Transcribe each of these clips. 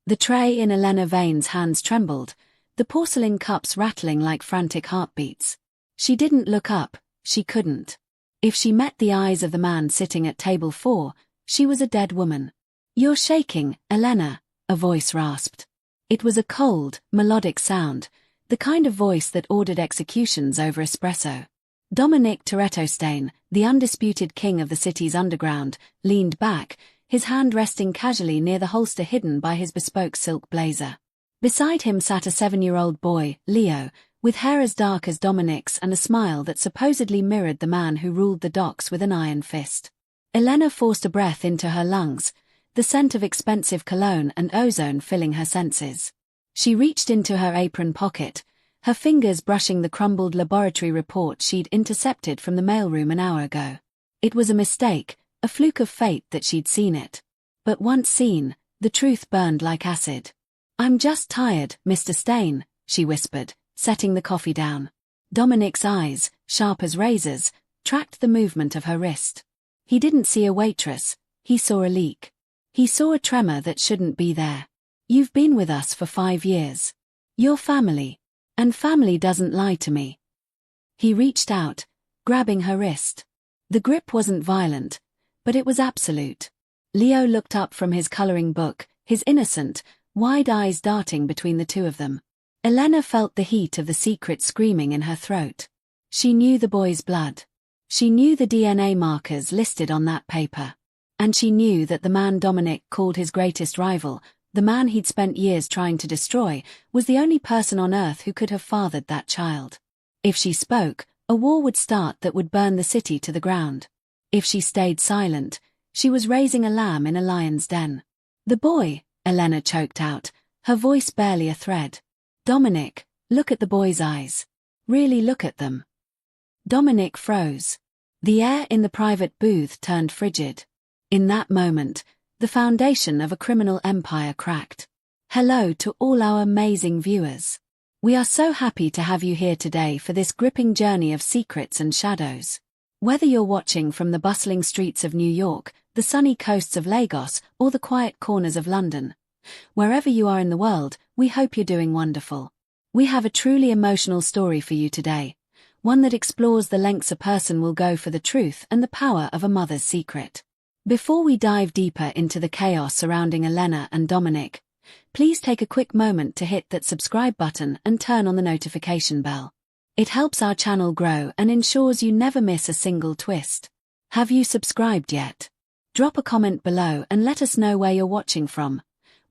The tray in Elena Vane's hands trembled, the porcelain cups rattling like frantic heartbeats. She didn't look up, she couldn't. If she met the eyes of the man sitting at table 4, she was a dead woman. "You're shaking, Elena," a voice rasped. It was a cold, melodic sound, the kind of voice that ordered executions over espresso. Dominic Toretto-Stain, the undisputed king of the city's underground, leaned back, his hand resting casually near the holster hidden by his bespoke silk blazer. Beside him sat a 7-year-old boy, Leo, with hair as dark as Dominic's and a smile that supposedly mirrored the man who ruled the docks with an iron fist. Elena forced a breath into her lungs, the scent of expensive cologne and ozone filling her senses. She reached into her apron pocket, her fingers brushing the crumbled laboratory report she'd intercepted from the mailroom an hour ago. It was a mistake, a fluke of fate that she'd seen it. But once seen, the truth burned like acid. "I'm just tired, Mr. Stain," she whispered, setting the coffee down. Dominic's eyes, sharp as razors, tracked the movement of her wrist. He didn't see a waitress, he saw a leak. He saw a tremor that shouldn't be there. "You've been with us for 5 years. You're family. And family doesn't lie to me." He reached out, grabbing her wrist. The grip wasn't violent, but it was absolute. Leo looked up from his coloring book, his innocent, wide eyes darting between the two of them. Elena felt the heat of the secret screaming in her throat. She knew the boy's blood. She knew the DNA markers listed on that paper. And she knew that the man Dominic called his greatest rival, the man he'd spent years trying to destroy, was the only person on Earth who could have fathered that child. If she spoke, a war would start that would burn the city to the ground. If she stayed silent, she was raising a lamb in a lion's den. "The boy," Elena choked out, her voice barely a thread. "Dominic, look at the boy's eyes. Really look at them." Dominic froze. The air in the private booth turned frigid. In that moment, the foundation of a criminal empire cracked. Hello to all our amazing viewers. We are so happy to have you here today for this gripping journey of secrets and shadows. Whether you're watching from the bustling streets of New York, the sunny coasts of Lagos, or the quiet corners of London, wherever you are in the world, we hope you're doing wonderful. We have a truly emotional story for you today, one that explores the lengths a person will go for the truth and the power of a mother's secret. Before we dive deeper into the chaos surrounding Elena and Dominic, please take a quick moment to hit that subscribe button and turn on the notification bell. It helps our channel grow and ensures you never miss a single twist. Have you subscribed yet? Drop a comment below and let us know where you're watching from.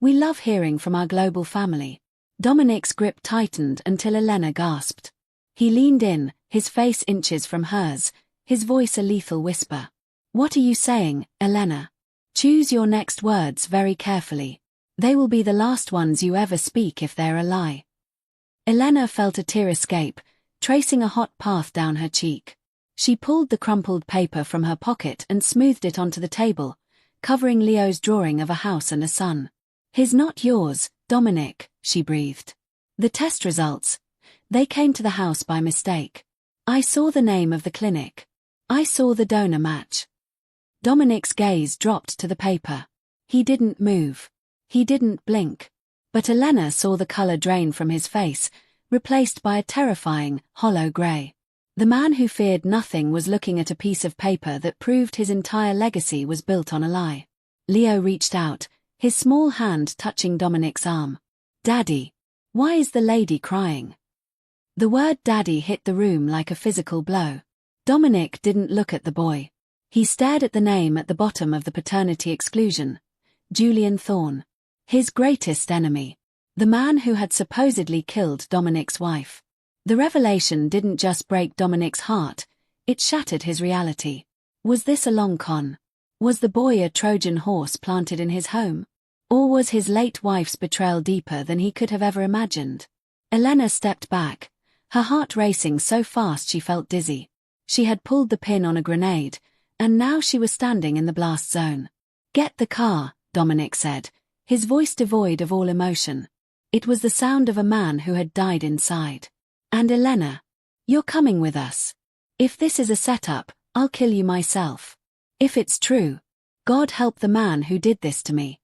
We love hearing from our global family. Dominic's grip tightened until Elena gasped. He leaned in, his face inches from hers, his voice a lethal whisper. "What are you saying, Elena? Choose your next words very carefully. They will be the last ones you ever speak if they're a lie." Elena felt a tear escape, tracing a hot path down her cheek. She pulled the crumpled paper from her pocket and smoothed it onto the table, covering Leo's drawing of a house and a sun. "His, not yours, Dominic," she breathed. "The test results. They came to the house by mistake. I saw the name of the clinic. I saw the donor match." Dominic's gaze dropped to the paper. He didn't move. He didn't blink. But Elena saw the color drain from his face, replaced by a terrifying, hollow gray. The man who feared nothing was looking at a piece of paper that proved his entire legacy was built on a lie. Leo reached out, his small hand touching Dominic's arm. "Daddy. Why is the lady crying?" The word daddy hit the room like a physical blow. Dominic didn't look at the boy. He stared at the name at the bottom of the paternity exclusion. Julian Thorne. His greatest enemy. The man who had supposedly killed Dominic's wife. The revelation didn't just break Dominic's heart, it shattered his reality. Was this a long con? Was the boy a Trojan horse planted in his home? Or was his late wife's betrayal deeper than he could have ever imagined? Elena stepped back, her heart racing so fast she felt dizzy. She had pulled the pin on a grenade, and now she was standing in the blast zone. "Get the car," Dominic said, his voice devoid of all emotion. It was the sound of a man who had died inside. "And Elena, you're coming with us. If this is a setup, I'll kill you myself. If it's true, God help the man who did this to me."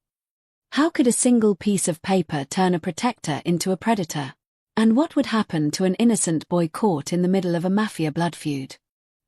How could a single piece of paper turn a protector into a predator? And what would happen to an innocent boy caught in the middle of a mafia blood feud?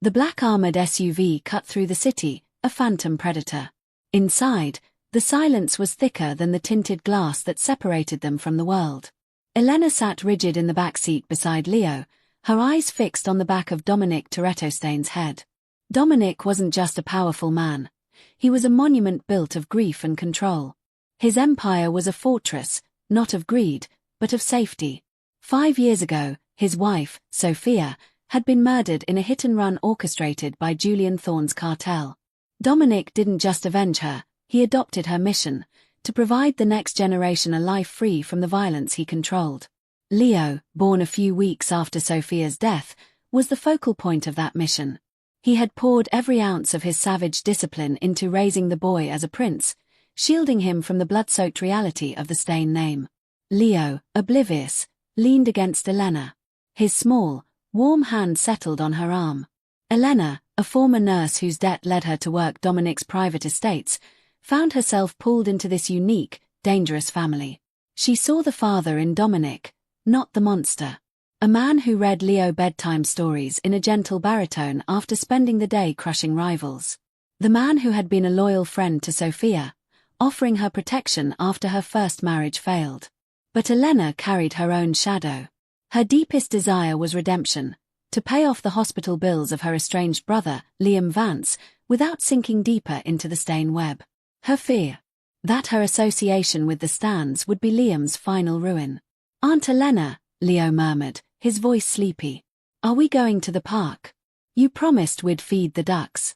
The black armored SUV cut through the city, a phantom predator. Inside, the silence was thicker than the tinted glass that separated them from the world. Elena sat rigid in the back seat beside Leo, her eyes fixed on the back of Dominic Toretto-Stain's head. Dominic wasn't just a powerful man. He was a monument built of grief and control. His empire was a fortress, not of greed, but of safety. 5 years ago, his wife, Sophia, had been murdered in a hit-and-run orchestrated by Julian Thorne's cartel. Dominic didn't just avenge her, he adopted her mission, to provide the next generation a life free from the violence he controlled. Leo, born a few weeks after Sophia's death, was the focal point of that mission. He had poured every ounce of his savage discipline into raising the boy as a prince, shielding him from the blood-soaked reality of the Stain name. Leo, oblivious, leaned against Elena. His small, warm hand settled on her arm. Elena, a former nurse whose debt led her to work Dominic's private estates, found herself pulled into this unique, dangerous family. She saw the father in Dominic, not the monster. A man who read Leo bedtime stories in a gentle baritone after spending the day crushing rivals. The man who had been a loyal friend to Sophia, offering her protection after her first marriage failed. But Elena carried her own shadow. Her deepest desire was redemption, to pay off the hospital bills of her estranged brother, Liam Vance, without sinking deeper into the Stain web. Her fear that her association with the Stans would be Liam's final ruin. "Aunt Elena," Leo murmured, his voice sleepy. "Are we going to the park? You promised we'd feed the ducks."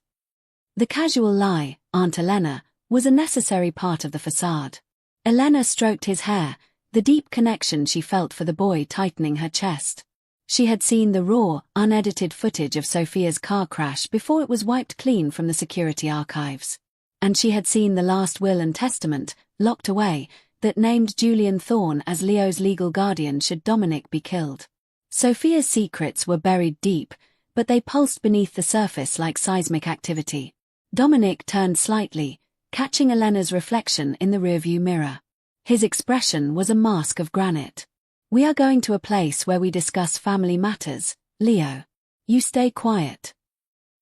The casual lie, Aunt Elena, was a necessary part of the facade. Elena stroked his hair, the deep connection she felt for the boy tightening her chest. She had seen the raw, unedited footage of Sophia's car crash before it was wiped clean from the security archives. And she had seen the last will and testament, locked away, that named Julian Thorne as Leo's legal guardian should Dominic be killed. Sophia's secrets were buried deep, but they pulsed beneath the surface like seismic activity. Dominic turned slightly, catching Elena's reflection in the rearview mirror. His expression was a mask of granite. "We are going to a place where we discuss family matters, Leo. You stay quiet."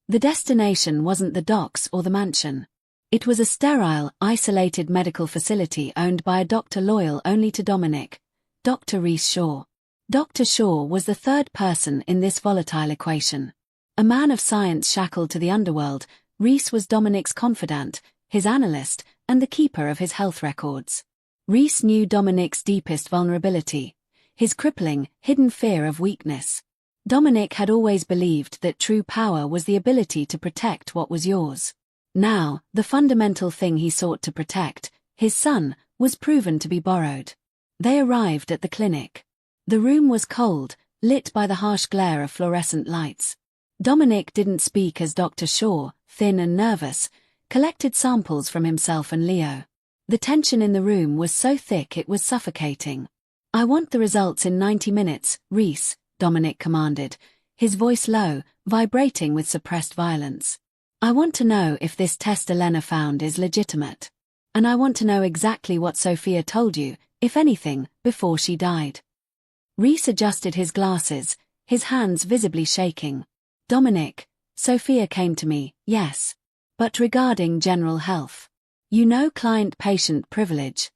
The destination wasn't the docks or the mansion. It was a sterile, isolated medical facility owned by a doctor loyal only to Dominic, Dr. Rhys Shaw. Dr. Shaw was the third person in this volatile equation. A man of science shackled to the underworld, Rhys was Dominic's confidant, his analyst, and the keeper of his health records. Rhys knew Dominic's deepest vulnerability, his crippling, hidden fear of weakness. Dominic had always believed that true power was the ability to protect what was yours. Now, the fundamental thing he sought to protect, his son, was proven to be borrowed. They arrived at the clinic. The room was cold, lit by the harsh glare of fluorescent lights. Dominic didn't speak as Dr. Shaw, thin and nervous, collected samples from himself and Leo. The tension in the room was so thick it was suffocating. "I want the results in 90 minutes, Rhys," Dominic commanded, his voice low, vibrating with suppressed violence. "I want to know if this test Elena found is legitimate. And I want to know exactly what Sophia told you, if anything, before she died." Rhys adjusted his glasses, his hands visibly shaking. "Dominic, Sophia came to me, yes. But regarding general health. You know client-patient privilege.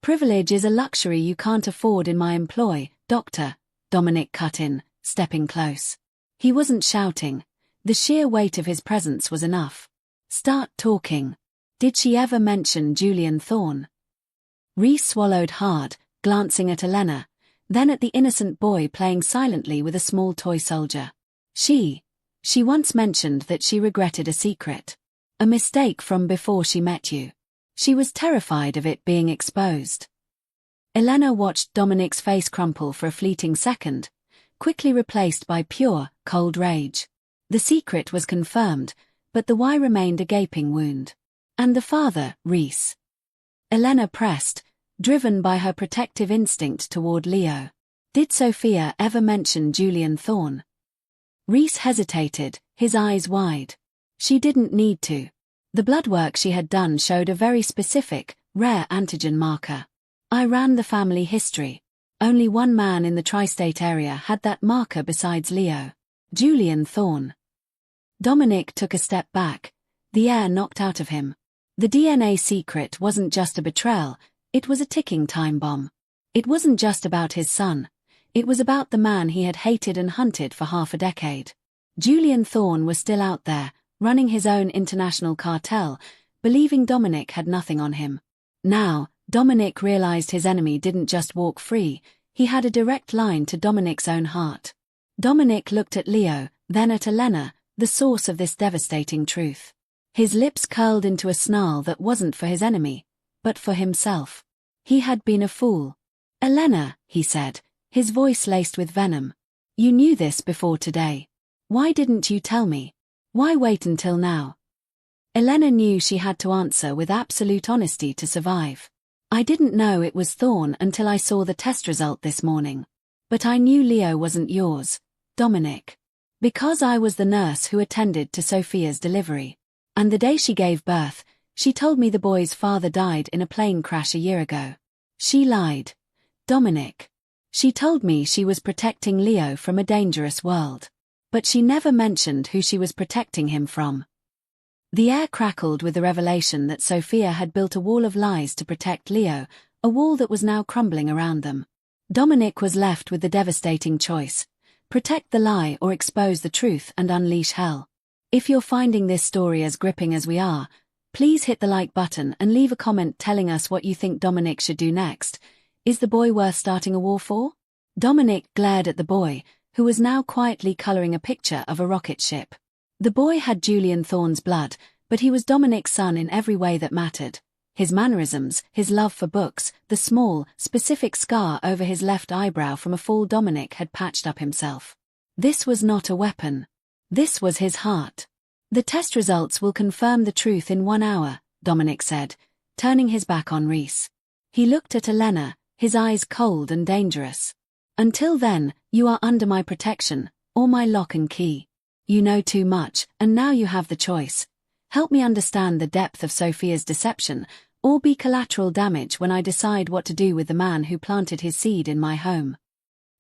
Privilege is a luxury you can't afford in my employ, doctor," Dominic cut in, stepping close. He wasn't shouting. The sheer weight of his presence was enough. "Start talking. Did she ever mention Julian Thorne?" Rhys swallowed hard, glancing at Elena, then at the innocent boy playing silently with a small toy soldier. She once mentioned that she regretted a secret. A mistake from before she met you. She was terrified of it being exposed." Elena watched Dominic's face crumple for a fleeting second, quickly replaced by pure, cold rage. The secret was confirmed, but the why remained a gaping wound. "And the father, Rhys?" Elena pressed, driven by her protective instinct toward Leo. "Did Sophia ever mention Julian Thorne?" Rhys hesitated, his eyes wide. She didn't need to. The blood work she had done showed a very specific, Rare antigen marker. I ran the family history. Only one man in the tri-state area had that marker besides Leo. Julian Thorne. Dominic took a step back, the air knocked out of him. The DNA secret wasn't just a betrayal, it was a ticking time bomb. It wasn't just about his son. It was about the man he had hated and hunted for half a decade. Julian Thorne was still out there, running his own international cartel, believing Dominic had nothing on him. Now, Dominic realized his enemy didn't just walk free, he had a direct line to Dominic's own heart. Dominic looked at Leo, then at Elena, the source of this devastating truth. His lips curled into a snarl that wasn't for his enemy, but for himself. He had been a fool. Elena, he said, his voice laced with venom. You knew this before today. Why didn't you tell me? Why wait until now? Elena knew she had to answer with absolute honesty to survive. I didn't know it was Thorne until I saw the test result this morning. But I knew Leo wasn't yours, Dominic. Because I was the nurse who attended to Sophia's delivery. And the day she gave birth, she told me the boy's father died in a plane crash a year ago. She lied. Dominic. She told me she was protecting Leo from a dangerous world. But she never mentioned who she was protecting him from. The air crackled with the revelation that Sophia had built a wall of lies to protect Leo, a wall that was now crumbling around them. Dominic was left with the devastating choice: protect the lie or expose the truth and unleash hell. If you're finding this story as gripping as we are, please hit the like button and leave a comment telling us what you think Dominic should do next. Is the boy worth starting a war for? Dominic glared at the boy, who was now quietly coloring a picture of a rocket ship. The boy had Julian Thorne's blood, but he was Dominic's son in every way that mattered. His mannerisms, his love for books, the small, specific scar over his left eyebrow from a fall Dominic had patched up himself. This was not a weapon. This was his heart. The test results will confirm the truth in 1 hour, Dominic said, turning his back on Reese. He looked at Elena, his eyes cold and dangerous. Until then, you are under my protection, or my lock and key. You know too much, and now you have the choice. Help me understand the depth of Sophia's deception, or be collateral damage when I decide what to do with the man who planted his seed in my home.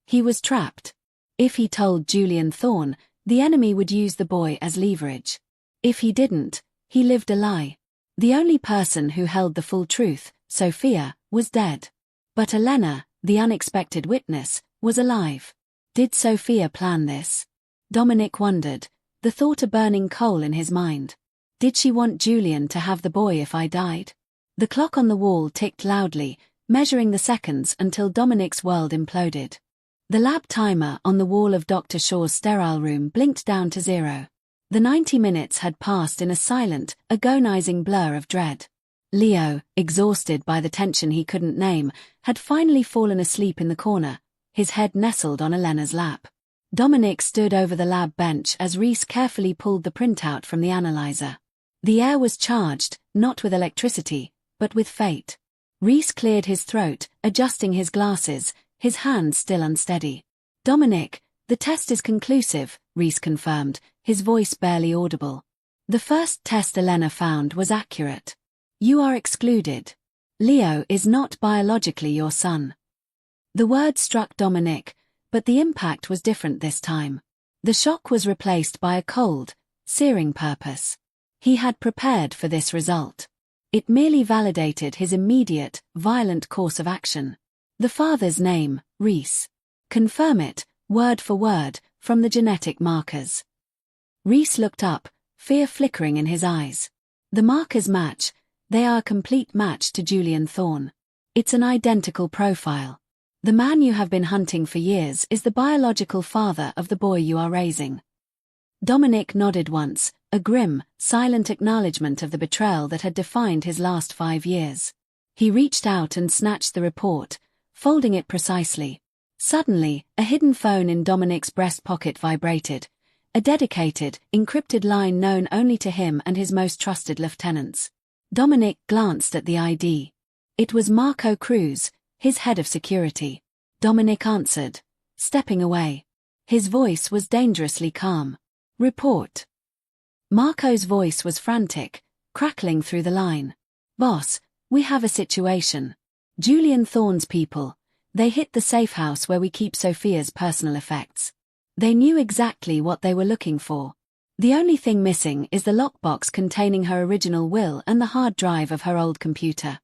He was trapped. If he told Julian Thorne, the enemy would use the boy as leverage. If he didn't, he lived a lie. The only person who held the full truth, Sophia, was dead. But Elena, the unexpected witness, was alive. Did Sophia plan this? Dominic wondered, the thought a burning coal in his mind. Did she want Julian to have the boy if I died? The clock on the wall ticked loudly, measuring the seconds until Dominic's world imploded. The lab timer on the wall of Dr. Shaw's sterile room blinked down to 0. The 90 minutes had passed in a silent, agonizing blur of dread. Leo, exhausted by the tension he couldn't name, had finally fallen asleep in the corner, his head nestled on Elena's lap. Dominic stood over the lab bench as Reese carefully pulled the printout from the analyzer. The air was charged, not with electricity, but with fate. Reese cleared his throat, adjusting his glasses, his hands still unsteady. Dominic, the test is conclusive, Reese confirmed, his voice barely audible. The first test Elena found was accurate. You are excluded. Leo is not biologically your son. The word struck Dominic, but the impact was different this time. The shock was replaced by a cold, searing purpose. He had prepared for this result. It merely validated his immediate, violent course of action. The father's name, Reese. Confirm it, word for word, from the genetic markers. Reese looked up, fear flickering in his eyes. The markers match, they are a complete match to Julian Thorne. It's an identical profile. The man you have been hunting for years is the biological father of the boy you are raising. Dominic nodded once, a grim, silent acknowledgement of the betrayal that had defined his last 5 years. He reached out and snatched the report, folding it precisely. Suddenly, a hidden phone in Dominic's breast pocket vibrated, a dedicated, encrypted line known only to him and his most trusted lieutenants. Dominic glanced at the ID. It was Marco Cruz, his head of security. Dominic answered, stepping away. His voice was dangerously calm. Report. Marco's voice was frantic, crackling through the line. Boss, We have a situation. Julian Thorne's people. They hit the safe house where we keep Sophia's personal effects. They knew exactly what they were looking for. The only thing missing is the lockbox containing her original will and the hard drive of her old computer.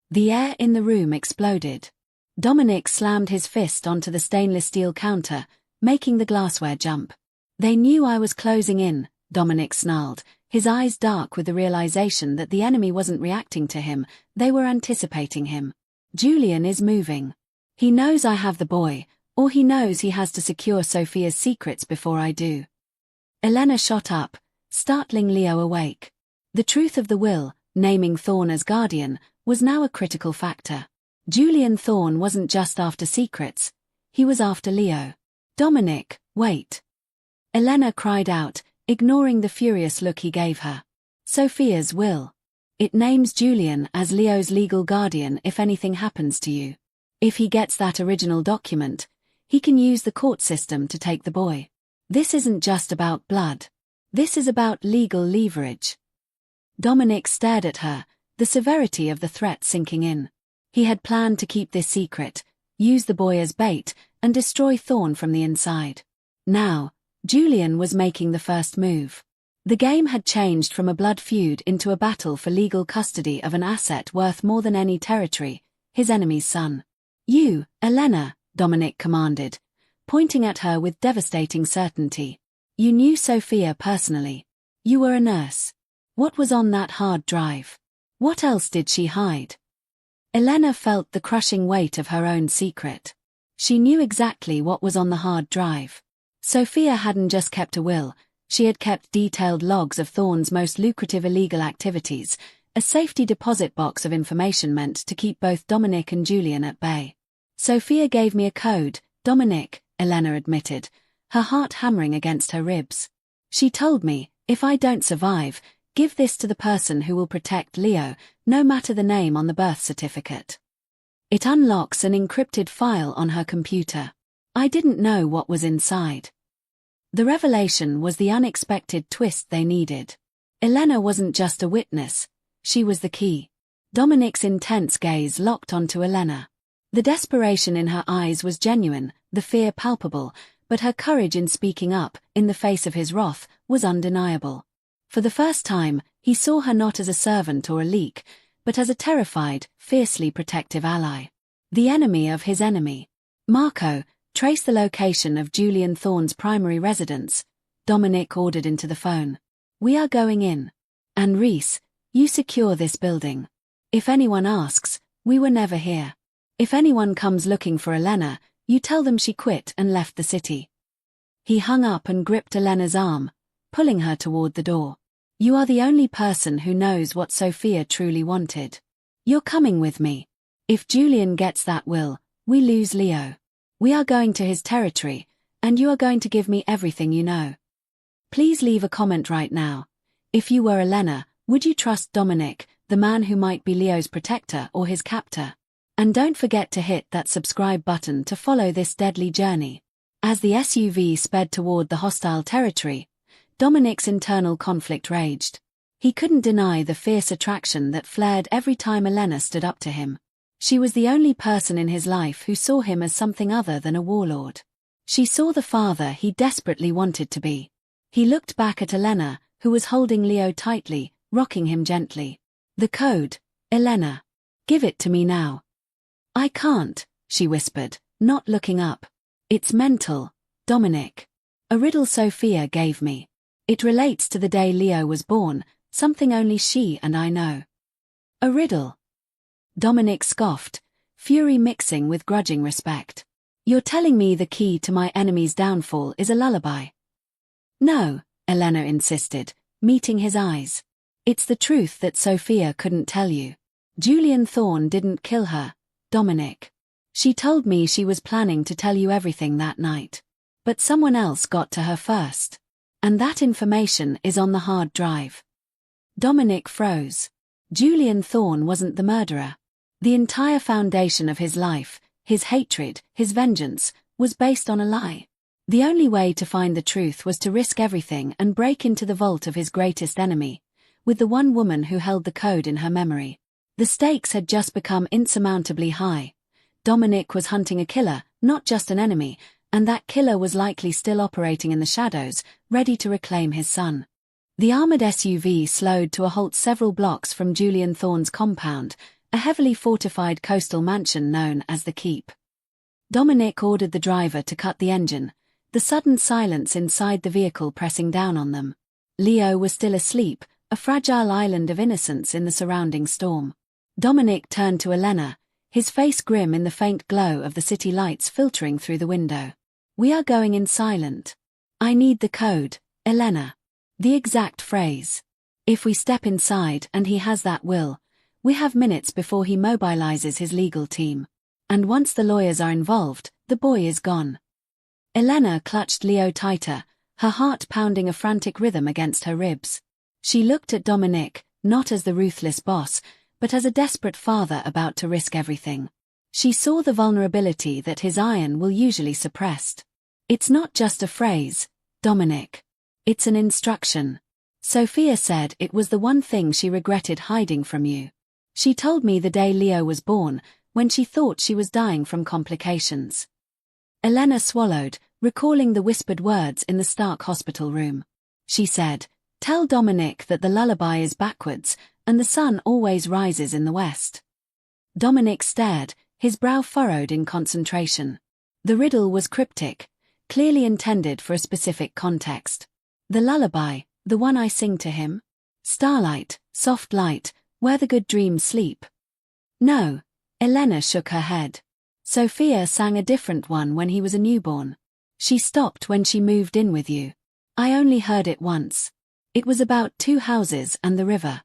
The air in the room exploded. Dominic slammed his fist onto the stainless steel counter, making the glassware jump. They knew I was closing in, Dominic snarled, his eyes dark with the realization that the enemy wasn't reacting to him, they were anticipating him. Julian is moving. He knows I have the boy, or he knows he has to secure Sophia's secrets before I do. Elena shot up, startling Leo awake. The truth of the will, naming Thorne as guardian, was now a critical factor. Julian Thorne wasn't just after secrets, he was after Leo. Dominic, wait. Elena cried out, ignoring the furious look he gave her. Sophia's will. It names Julian as Leo's legal guardian if anything happens to you. If he gets that original document, he can use the court system to take the boy. This isn't just about blood. This is about legal leverage. Dominic stared at her, the severity of the threat sinking in. He had planned to keep this secret, use the boy as bait, and destroy Thorne from the inside. Now, Julian was making the first move. The game had changed from a blood feud into a battle for legal custody of an asset worth more than any territory, his enemy's son. You, Elena, Dominic commanded, pointing at her with devastating certainty. You knew Sophia personally. You were a nurse. What was on that hard drive? What else did she hide? Elena felt the crushing weight of her own secret. She knew exactly what was on the hard drive. Sophia hadn't just kept a will, she had kept detailed logs of Thorne's most lucrative illegal activities, a safety deposit box of information meant to keep both Dominic and Julian at bay. Sophia gave me a code, Dominic, Elena admitted, her heart hammering against her ribs. She told me, if I don't survive, give this to the person who will protect Leo, no matter the name on the birth certificate. It unlocks an encrypted file on her computer. I didn't know what was inside. The revelation was the unexpected twist they needed. Elena wasn't just a witness, she was the key. Dominic's intense gaze locked onto Elena. The desperation in her eyes was genuine, the fear palpable, but her courage in speaking up, in the face of his wrath, was undeniable. For the first time, he saw her not as a servant or a leak, but as a terrified, fiercely protective ally. The enemy of his enemy. Marco, trace the location of Julian Thorne's primary residence, Dominic ordered into the phone. We are going in. And Reese, you secure this building. If anyone asks, we were never here. If anyone comes looking for Elena, you tell them she quit and left the city. He hung up and gripped Elena's arm, pulling her toward the door. You are the only person who knows what Sophia truly wanted. You're coming with me. If Julian gets that will, we lose Leo. We are going to his territory, and you are going to give me everything you know. Please leave a comment right now. If you were Elena, would you trust Dominic, the man who might be Leo's protector or his captor? And don't forget to hit that subscribe button to follow this deadly journey. As the SUV sped toward the hostile territory, Dominic's internal conflict raged. He couldn't deny the fierce attraction that flared every time Elena stood up to him. She was the only person in his life who saw him as something other than a warlord. She saw the father he desperately wanted to be. He looked back at Elena, who was holding Leo tightly, rocking him gently. The code, Elena. Give it to me now. I can't, she whispered, not looking up. It's mental, Dominic. A riddle Sophia gave me. It relates to the day Leo was born, something only she and I know. A riddle. Dominic scoffed, fury mixing with grudging respect. You're telling me the key to my enemy's downfall is a lullaby? No, Elena insisted, meeting his eyes. It's the truth that Sophia couldn't tell you. Julian Thorne didn't kill her, Dominic. She told me she was planning to tell you everything that night. But someone else got to her first. And that information is on the hard drive. Dominic froze. Julian Thorne wasn't the murderer. The entire foundation of his life, his hatred, his vengeance, was based on a lie. The only way to find the truth was to risk everything and break into the vault of his greatest enemy, with the one woman who held the code in her memory. The stakes had just become insurmountably high. Dominic was hunting a killer, not just an enemy, and that killer was likely still operating in the shadows, ready to reclaim his son. The armored SUV slowed to a halt several blocks from Julian Thorne's compound, a heavily fortified coastal mansion known as the Keep. Dominic ordered the driver to cut the engine, the sudden silence inside the vehicle pressing down on them. Leo was still asleep, a fragile island of innocence in the surrounding storm. Dominic turned to Elena, his face grim in the faint glow of the city lights filtering through the window. "We are going in silent. I need the code, Elena." The exact phrase. "If we step inside and he has that will, we have minutes before he mobilizes his legal team. And once the lawyers are involved, the boy is gone." Elena clutched Leo tighter, her heart pounding a frantic rhythm against her ribs. She looked at Dominic, not as the ruthless boss, but as a desperate father about to risk everything. She saw the vulnerability that his iron will usually suppressed. "It's not just a phrase, Dominic. It's an instruction. Sophia said it was the one thing she regretted hiding from you. She told me the day Leo was born, when she thought she was dying from complications." Elena swallowed, recalling the whispered words in the Stark hospital room. She said, "Tell Dominic that the lullaby is backwards, and the sun always rises in the west." Dominic stared, his brow furrowed in concentration. The riddle was cryptic, clearly intended for a specific context. "The lullaby, the one I sing to him? Starlight, soft light, where the good dreams sleep." "No." Elena shook her head. "Sophia sang a different one when he was a newborn. She stopped when she moved in with you. I only heard it once. It was about 2 houses and the river."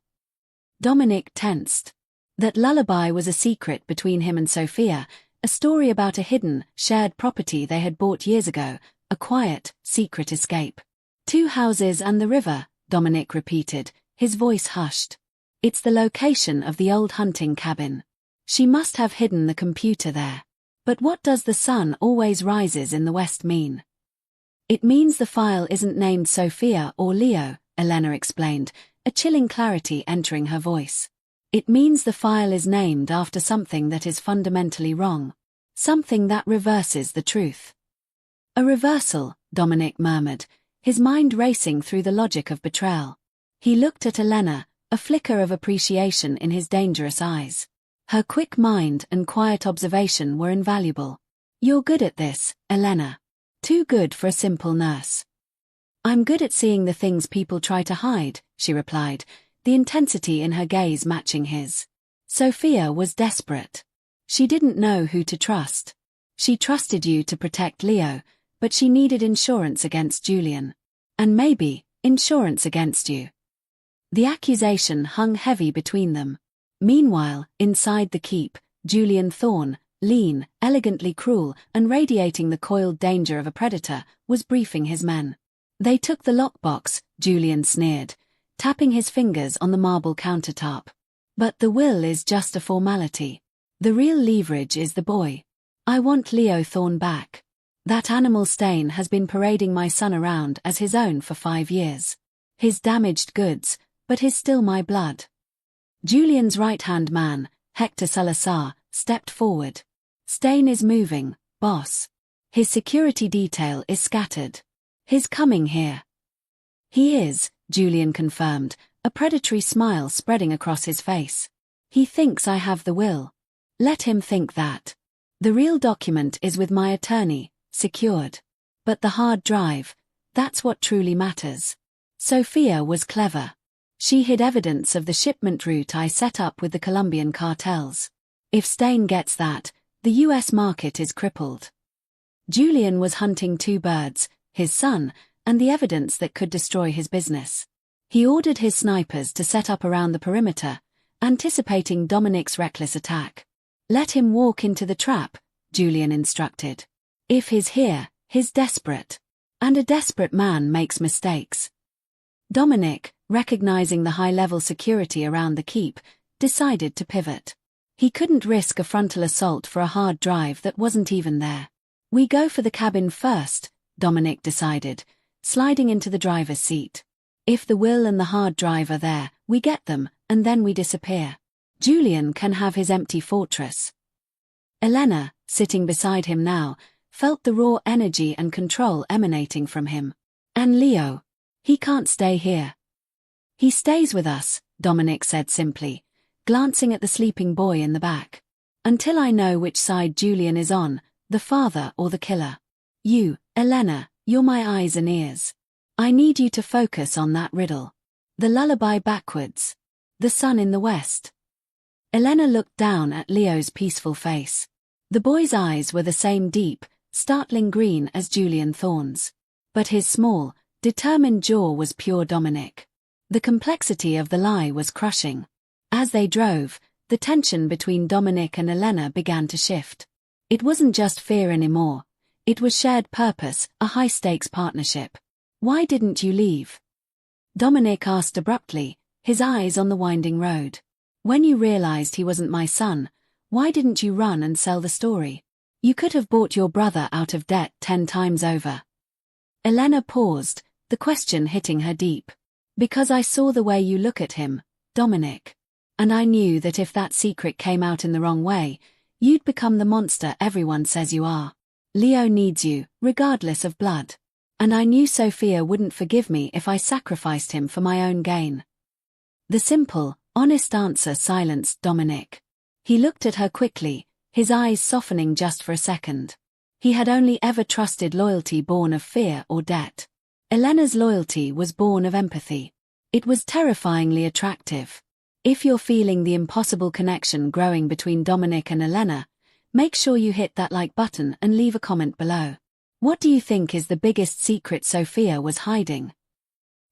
Dominic tensed. That lullaby was a secret between him and Sophia, a story about a hidden, shared property they had bought years ago, a quiet, secret escape. 2 houses and the river, Dominic repeated, his voice hushed. "It's the location of the old hunting cabin. She must have hidden the computer there. But what does the sun always rises in the west mean?" "It means the file isn't named Sophia or Leo," Elena explained, a chilling clarity entering her voice. "It means the file is named after something that is fundamentally wrong. Something that reverses the truth." "A reversal," Dominic murmured, his mind racing through the logic of betrayal. He looked at Elena, a flicker of appreciation in his dangerous eyes. Her quick mind and quiet observation were invaluable. "You're good at this, Elena. Too good for a simple nurse." "I'm good at seeing the things people try to hide," she replied, the intensity in her gaze matching his. Sophia was desperate. She didn't know who to trust. She trusted you to protect Leo, but she needed insurance against Julian. And maybe, insurance against you. The accusation hung heavy between them. Meanwhile, inside the Keep, Julian Thorne, lean, elegantly cruel, and radiating the coiled danger of a predator, was briefing his men. "They took the lockbox," Julian sneered, tapping his fingers on the marble countertop. "But the will is just a formality. The real leverage is the boy. I want Leo Thorne back. That animal stain has been parading my son around as his own for 5 years. His damaged goods, but his still my blood." Julian's right-hand man, Hector Salazar, stepped forward. "Stain is moving, boss. His security detail is scattered. He's coming here." "He is," Julian confirmed, a predatory smile spreading across his face. "He thinks I have the will. Let him think that. The real document is with my attorney, secured. But the hard drive, that's what truly matters." Sophia was clever. She hid evidence of the shipment route I set up with the Colombian cartels. If Stain gets that, the US market is crippled. Julian was hunting 2 birds, his son, and the evidence that could destroy his business. He ordered his snipers to set up around the perimeter, anticipating Dominic's reckless attack. "Let him walk into the trap," Julian instructed. "If he's here, he's desperate. And a desperate man makes mistakes." Dominic, recognizing the high-level security around the Keep, decided to pivot. He couldn't risk a frontal assault for a hard drive that wasn't even there. "We go for the cabin first," Dominic decided, sliding into the driver's seat. "If the will and the hard drive are there, we get them, and then we disappear." Julian can have his empty fortress. Elena, sitting beside him now, felt the raw energy and control emanating from him. And Leo? He can't stay here. He stays with us, Dominic said simply, glancing at the sleeping boy in the back. Until I know which side Julian is on, the father or the killer. You, Elena, you're my eyes and ears. I need you to focus on that riddle. The lullaby backwards. The sun in the west. Elena looked down at Leo's peaceful face. The boy's eyes were the same deep, startling green as Julian Thorne's. But his small, determined jaw was pure Dominic. The complexity of the lie was crushing. As they drove, the tension between Dominic and Elena began to shift. It wasn't just fear anymore. It was shared purpose, a high-stakes partnership. Why didn't you leave? Dominic asked abruptly, his eyes on the winding road. When you realized he wasn't my son, why didn't you run and sell the story? You could have bought your brother out of debt 10 times over. Elena paused, the question hitting her deep. Because I saw the way you look at him, Dominic. And I knew that if that secret came out in the wrong way, you'd become the monster everyone says you are. Leo needs you, regardless of blood. And I knew Sophia wouldn't forgive me if I sacrificed him for my own gain. The simple, honest answer silenced Dominic. He looked at her quickly, his eyes softening just for a second. He had only ever trusted loyalty born of fear or debt. Elena's loyalty was born of empathy. It was terrifyingly attractive. If you're feeling the impossible connection growing between Dominic and Elena, make sure you hit that like button and leave a comment below. What do you think is the biggest secret Sophia was hiding?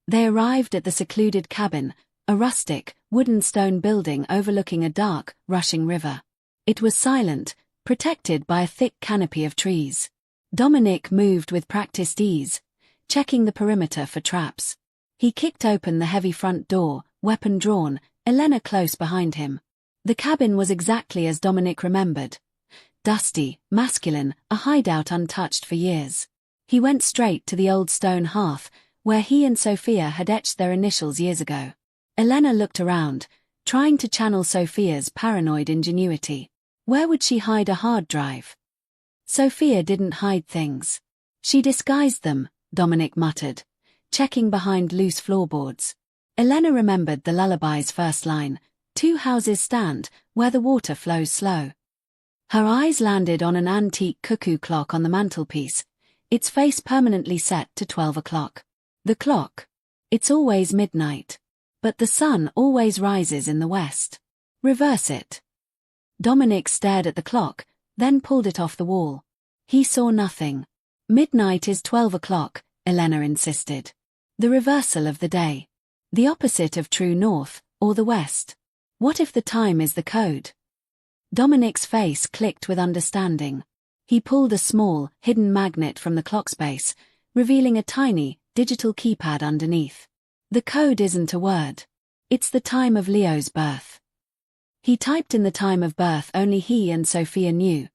They arrived at the secluded cabin, a rustic, wooden stone building overlooking a dark, rushing river. It was silent, protected by a thick canopy of trees. Dominic moved with practiced ease, checking the perimeter for traps. He kicked open the heavy front door, weapon drawn, Elena close behind him. The cabin was exactly as Dominic remembered. Dusty, masculine, a hideout untouched for years. He went straight to the old stone hearth, where he and Sophia had etched their initials years ago. Elena looked around, trying to channel Sophia's paranoid ingenuity. Where would she hide a hard drive? Sophia didn't hide things. She disguised them, Dominic muttered, checking behind loose floorboards. Elena remembered the lullaby's first line, 2 houses stand, where the water flows slow. Her eyes landed on an antique cuckoo clock on the mantelpiece, its face permanently set to 12 o'clock. The clock. It's always midnight. But the sun always rises in the west. Reverse it. Dominic stared at the clock, then pulled it off the wall. He saw nothing. Midnight is 12 o'clock, Elena insisted. The reversal of the day. The opposite of true north, or the west. What if the time is the code? Dominic's face clicked with understanding. He pulled a small, hidden magnet from the clock's base, revealing a tiny, digital keypad underneath. The code isn't a word. It's the time of Leo's birth. He typed in the time of birth only he and Sophia knew,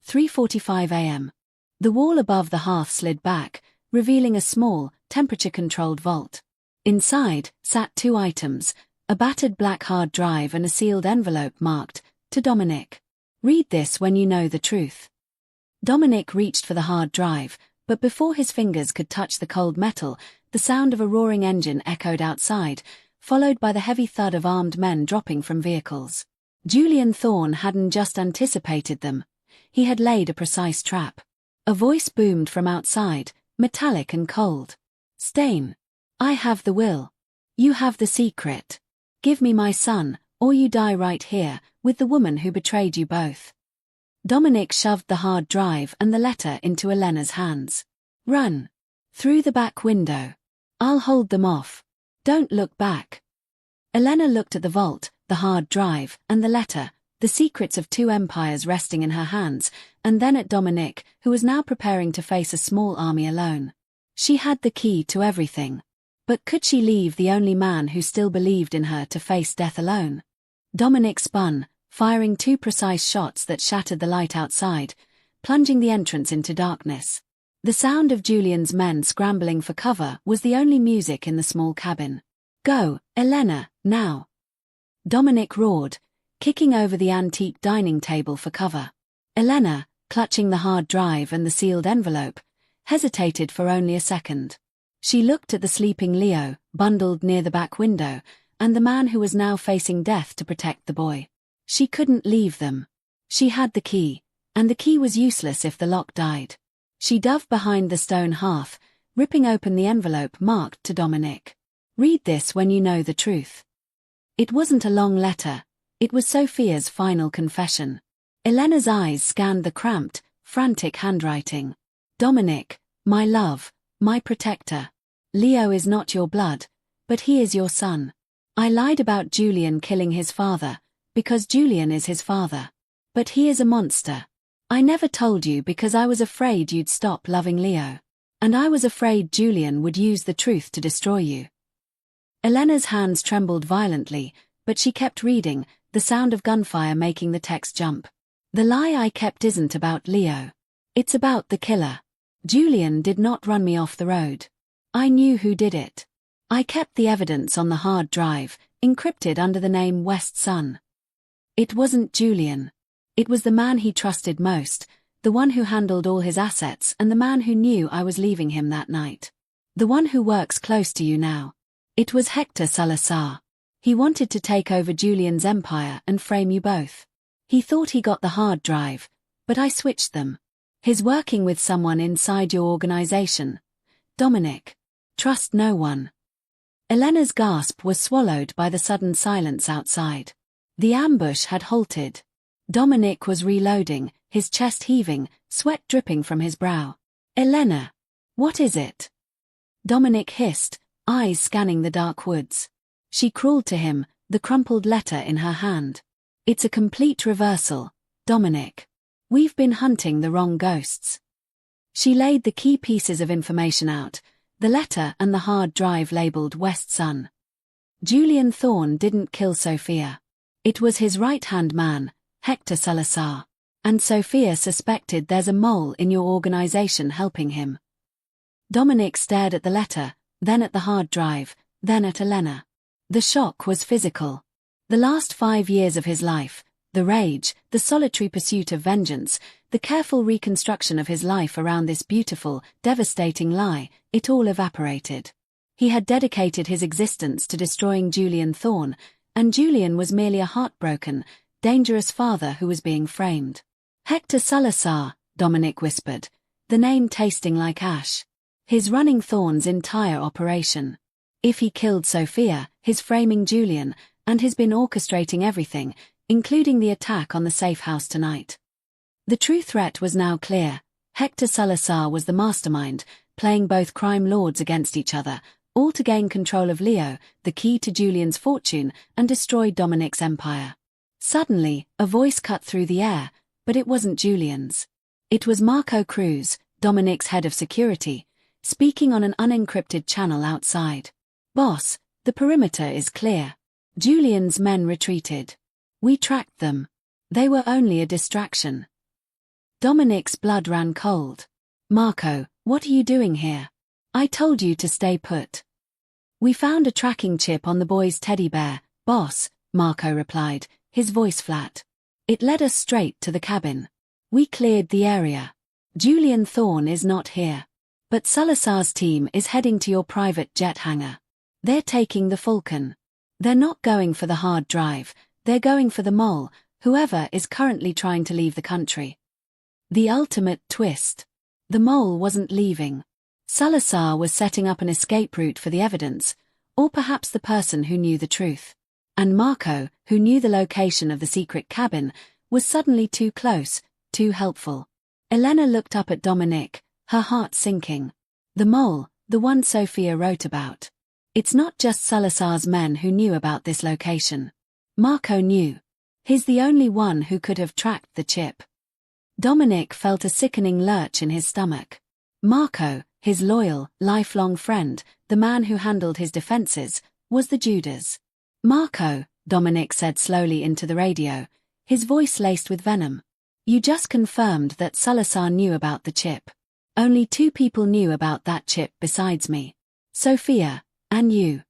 3:45 a.m. The wall above the hearth slid back, revealing a small, temperature-controlled vault. Inside sat 2 items, a battered black hard drive and a sealed envelope marked, to Dominic. Read this when you know the truth. Dominic reached for the hard drive, but before his fingers could touch the cold metal, the sound of a roaring engine echoed outside, followed by the heavy thud of armed men dropping from vehicles. Julian Thorne hadn't just anticipated them. He had laid a precise trap. A voice boomed from outside, metallic and cold. Stain. I have the will. You have the secret. Give me my son, or you die right here, with the woman who betrayed you both. Dominic shoved the hard drive and the letter into Elena's hands. Run. Through the back window. I'll hold them off. Don't look back. Elena looked at the vault, the hard drive, and the letter, the secrets of 2 empires resting in her hands, and then at Dominic, who was now preparing to face a small army alone. She had the key to everything. But could she leave the only man who still believed in her to face death alone? Dominic spun, firing 2 precise shots that shattered the light outside, plunging the entrance into darkness. The sound of Julian's men scrambling for cover was the only music in the small cabin. Go, Elena, now. Dominic roared, kicking over the antique dining table for cover. Elena, clutching the hard drive and the sealed envelope, hesitated for only a second. She looked at the sleeping Leo, bundled near the back window, and the man who was now facing death to protect the boy. She couldn't leave them. She had the key, and the key was useless if the lock died. She dove behind the stone hearth, ripping open the envelope marked to Dominic. "Read this when you know the truth." It wasn't a long letter. It was Sophia's final confession. Elena's eyes scanned the cramped, frantic handwriting. "Dominic, my love, my protector. Leo is not your blood, but he is your son. I lied about Julian killing his father, because Julian is his father. But he is a monster. I never told you because I was afraid you'd stop loving Leo. And I was afraid Julian would use the truth to destroy you." Elena's hands trembled violently, but she kept reading, the sound of gunfire making the text jump. "The lie I kept isn't about Leo. It's about the killer. Julian did not run me off the road. I knew who did it. I kept the evidence on the hard drive, encrypted under the name West Sun. It wasn't Julian. It was the man he trusted most, the one who handled all his assets and the man who knew I was leaving him that night. The one who works close to you now. It was Hector Salazar. He wanted to take over Julian's empire and frame you both. He thought he got the hard drive, but I switched them. He's working with someone inside your organization. Dominic. Trust no one." Elena's gasp was swallowed by the sudden silence outside. The ambush had halted. Dominic was reloading, his chest heaving, sweat dripping from his brow. "Elena. What is it?" Dominic hissed, eyes scanning the dark woods. She crawled to him, the crumpled letter in her hand. "It's a complete reversal, Dominic. We've been hunting the wrong ghosts." She laid the key pieces of information out, the letter and the hard drive labeled West Sun. Julian Thorne didn't kill Sophia. It was his right-hand man, Hector Salazar. And Sophia suspected there's a mole in your organization helping him. Dominic stared at the letter, then at the hard drive, then at Elena. The shock was physical. The last 5 years of his life, the rage, the solitary pursuit of vengeance, the careful reconstruction of his life around this beautiful, devastating lie, it all evaporated. He had dedicated his existence to destroying Julian Thorne, and Julian was merely a heartbroken, dangerous father who was being framed. "Hector Salazar," Dominic whispered, the name tasting like ash. "His running Thorne's entire operation. If he killed Sophia, his framing Julian, and has been orchestrating everything, including the attack on the safe house tonight." The true threat was now clear. Hector Salazar was the mastermind, playing both crime lords against each other, all to gain control of Leo, the key to Julian's fortune, and destroy Dominic's empire. Suddenly, a voice cut through the air, but it wasn't Julian's. It was Marco Cruz, Dominic's head of security, speaking on an unencrypted channel outside. "Boss, the perimeter is clear. Julian's men retreated. We tracked them. They were only a distraction." Dominic's blood ran cold. "Marco, what are you doing here? I told you to stay put." "We found a tracking chip on the boy's teddy bear, boss," Marco replied, his voice flat. "It led us straight to the cabin. We cleared the area. Julian Thorne is not here. But Salazar's team is heading to your private jet hangar. They're taking the Falcon. They're not going for the hard drive, they're going for the mole, whoever is currently trying to leave the country." The ultimate twist. The mole wasn't leaving. Salazar was setting up an escape route for the evidence, or perhaps the person who knew the truth. And Marco, who knew the location of the secret cabin, was suddenly too close, too helpful. Elena looked up at Dominic, her heart sinking. The mole, the one Sophia wrote about. It's not just Salazar's men who knew about this location. Marco knew. He's the only one who could have tracked the chip. Dominic felt a sickening lurch in his stomach. Marco, his loyal, lifelong friend, the man who handled his defenses, was the Judas. "Marco," Dominic said slowly into the radio, his voice laced with venom. "You just confirmed that Salazar knew about the chip. Only 2 people knew about that chip besides me. Sophia, and you."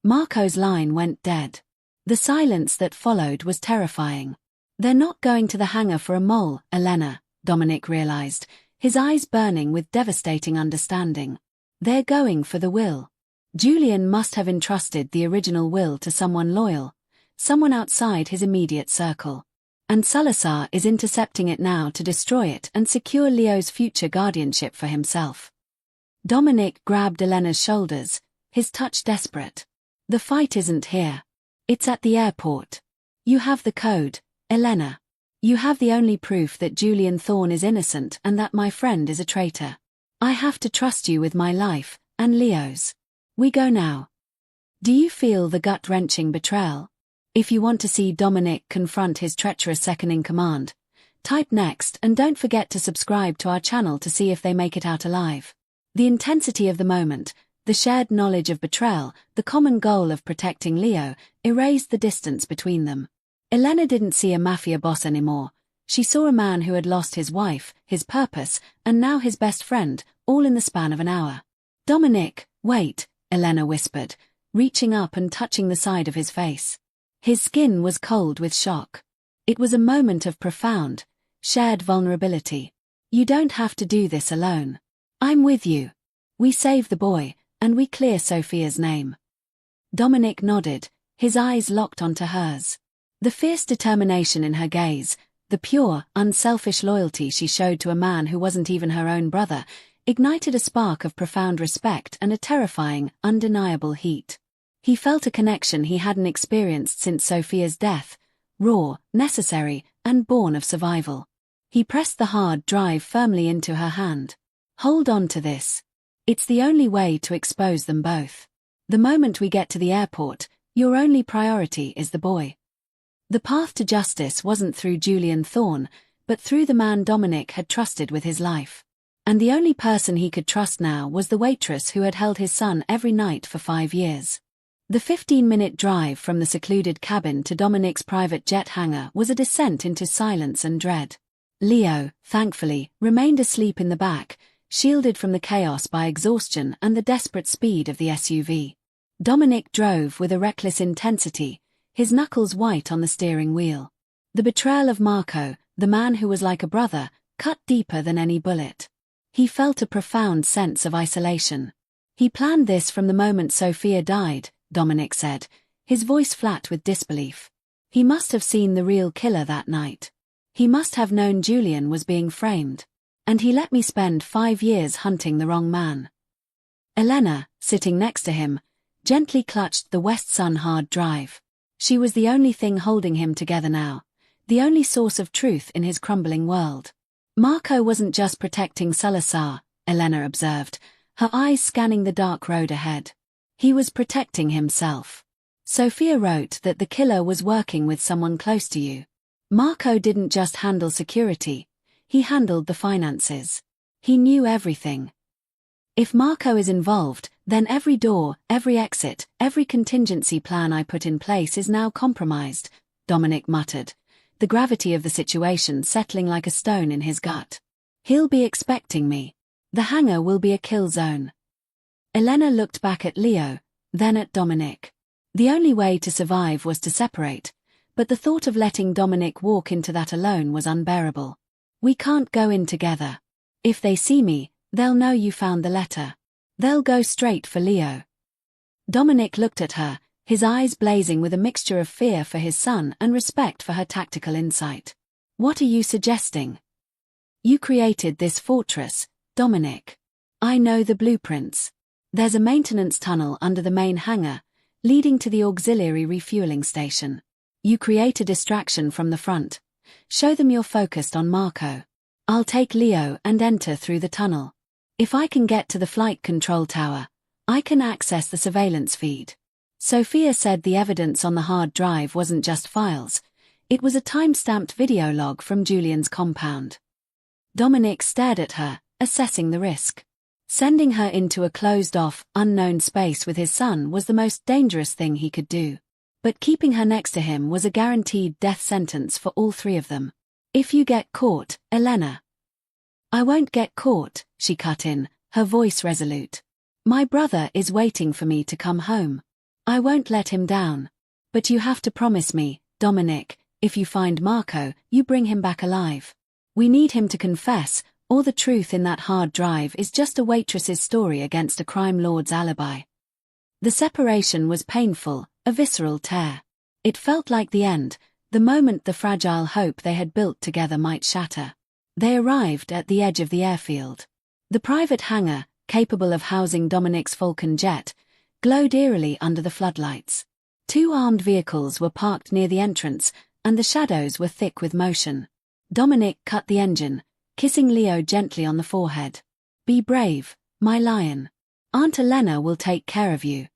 Marco's line went dead. The silence that followed was terrifying. They're not going to the hangar for a mole, Elena, Dominic realized, his eyes burning with devastating understanding. They're going for the will. Julian must have entrusted the original will to someone loyal, someone outside his immediate circle. And Salazar is intercepting it now to destroy it and secure Leo's future guardianship for himself. Dominic grabbed Elena's shoulders, his touch desperate. The fight isn't here. It's at the airport. You have the code, Elena. You have the only proof that Julian Thorne is innocent and that my friend is a traitor. I have to trust you with my life, and Leo's. We go now. Do you feel the gut-wrenching betrayal? If you want to see Dominic confront his treacherous second-in-command, type next and don't forget to subscribe to our channel to see if they make it out alive. The intensity of the moment, the shared knowledge of betrayal, the common goal of protecting Leo, erased the distance between them. Elena didn't see a mafia boss anymore. She saw a man who had lost his wife, his purpose, and now his best friend, all in the span of an hour. Dominic, wait, Elena whispered, reaching up and touching the side of his face. His skin was cold with shock. It was a moment of profound, shared vulnerability. You don't have to do this alone. I'm with you. We save the boy, and we clear Sophia's name. Dominic nodded, his eyes locked onto hers. The fierce determination in her gaze, the pure, unselfish loyalty she showed to a man who wasn't even her own brother, ignited a spark of profound respect and a terrifying, undeniable heat. He felt a connection he hadn't experienced since Sophia's death, raw, necessary, and born of survival. He pressed the hard drive firmly into her hand. Hold on to this. It's the only way to expose them both. The moment we get to the airport, your only priority is the boy. The path to justice wasn't through Julian Thorne, but through the man Dominic had trusted with his life. And the only person he could trust now was the waitress who had held his son every night for 5 years. The 15-minute drive from the secluded cabin to Dominic's private jet hangar was a descent into silence and dread. Leo, thankfully, remained asleep in the back, shielded from the chaos by exhaustion and the desperate speed of the SUV. Dominic drove with a reckless intensity, his knuckles white on the steering wheel. The betrayal of Marco, the man who was like a brother, cut deeper than any bullet. He felt a profound sense of isolation. He planned this from the moment Sophia died, Dominic said, his voice flat with disbelief. He must have seen the real killer that night. He must have known Julian was being framed. And he let me spend 5 years hunting the wrong man. Elena, sitting next to him, gently clutched the West Sun hard drive. She was the only thing holding him together now, the only source of truth in his crumbling world. Marco wasn't just protecting Salazar, Elena observed, her eyes scanning the dark road ahead. He was protecting himself. Sophia wrote that the killer was working with someone close to you. Marco didn't just handle security, he handled the finances. He knew everything. If Marco is involved, then every door, every exit, every contingency plan I put in place is now compromised, Dominic muttered, the gravity of the situation settling like a stone in his gut. He'll be expecting me. The hangar will be a kill zone. Elena looked back at Leo, then at Dominic. The only way to survive was to separate, but the thought of letting Dominic walk into that alone was unbearable. We can't go in together. If they see me, they'll know you found the letter. They'll go straight for Leo. Dominic looked at her, his eyes blazing with a mixture of fear for his son and respect for her tactical insight. What are you suggesting? You created this fortress, Dominic. I know the blueprints. There's a maintenance tunnel under the main hangar, leading to the auxiliary refueling station. You create a distraction from the front. Show them you're focused on Marco. I'll take Leo and enter through the tunnel. If I can get to the flight control tower, I can access the surveillance feed. Sophia said the evidence on the hard drive wasn't just files, it was a time-stamped video log from Julian's compound. Dominic stared at her, assessing the risk. Sending her into a closed-off, unknown space with his son was the most dangerous thing he could do. But keeping her next to him was a guaranteed death sentence for all three of them. If you get caught, Elena. I won't get caught, she cut in, her voice resolute. My brother is waiting for me to come home. I won't let him down. But you have to promise me, Dominic, if you find Marco, you bring him back alive. We need him to confess, or the truth in that hard drive is just a waitress's story against a crime lord's alibi. The separation was painful, a visceral tear. It felt like the end, the moment the fragile hope they had built together might shatter. They arrived at the edge of the airfield. The private hangar, capable of housing Dominic's Falcon jet, glowed eerily under the floodlights. 2 armed vehicles were parked near the entrance, and the shadows were thick with motion. Dominic cut the engine, kissing Leo gently on the forehead. "Be brave, my lion. Aunt Elena will take care of you."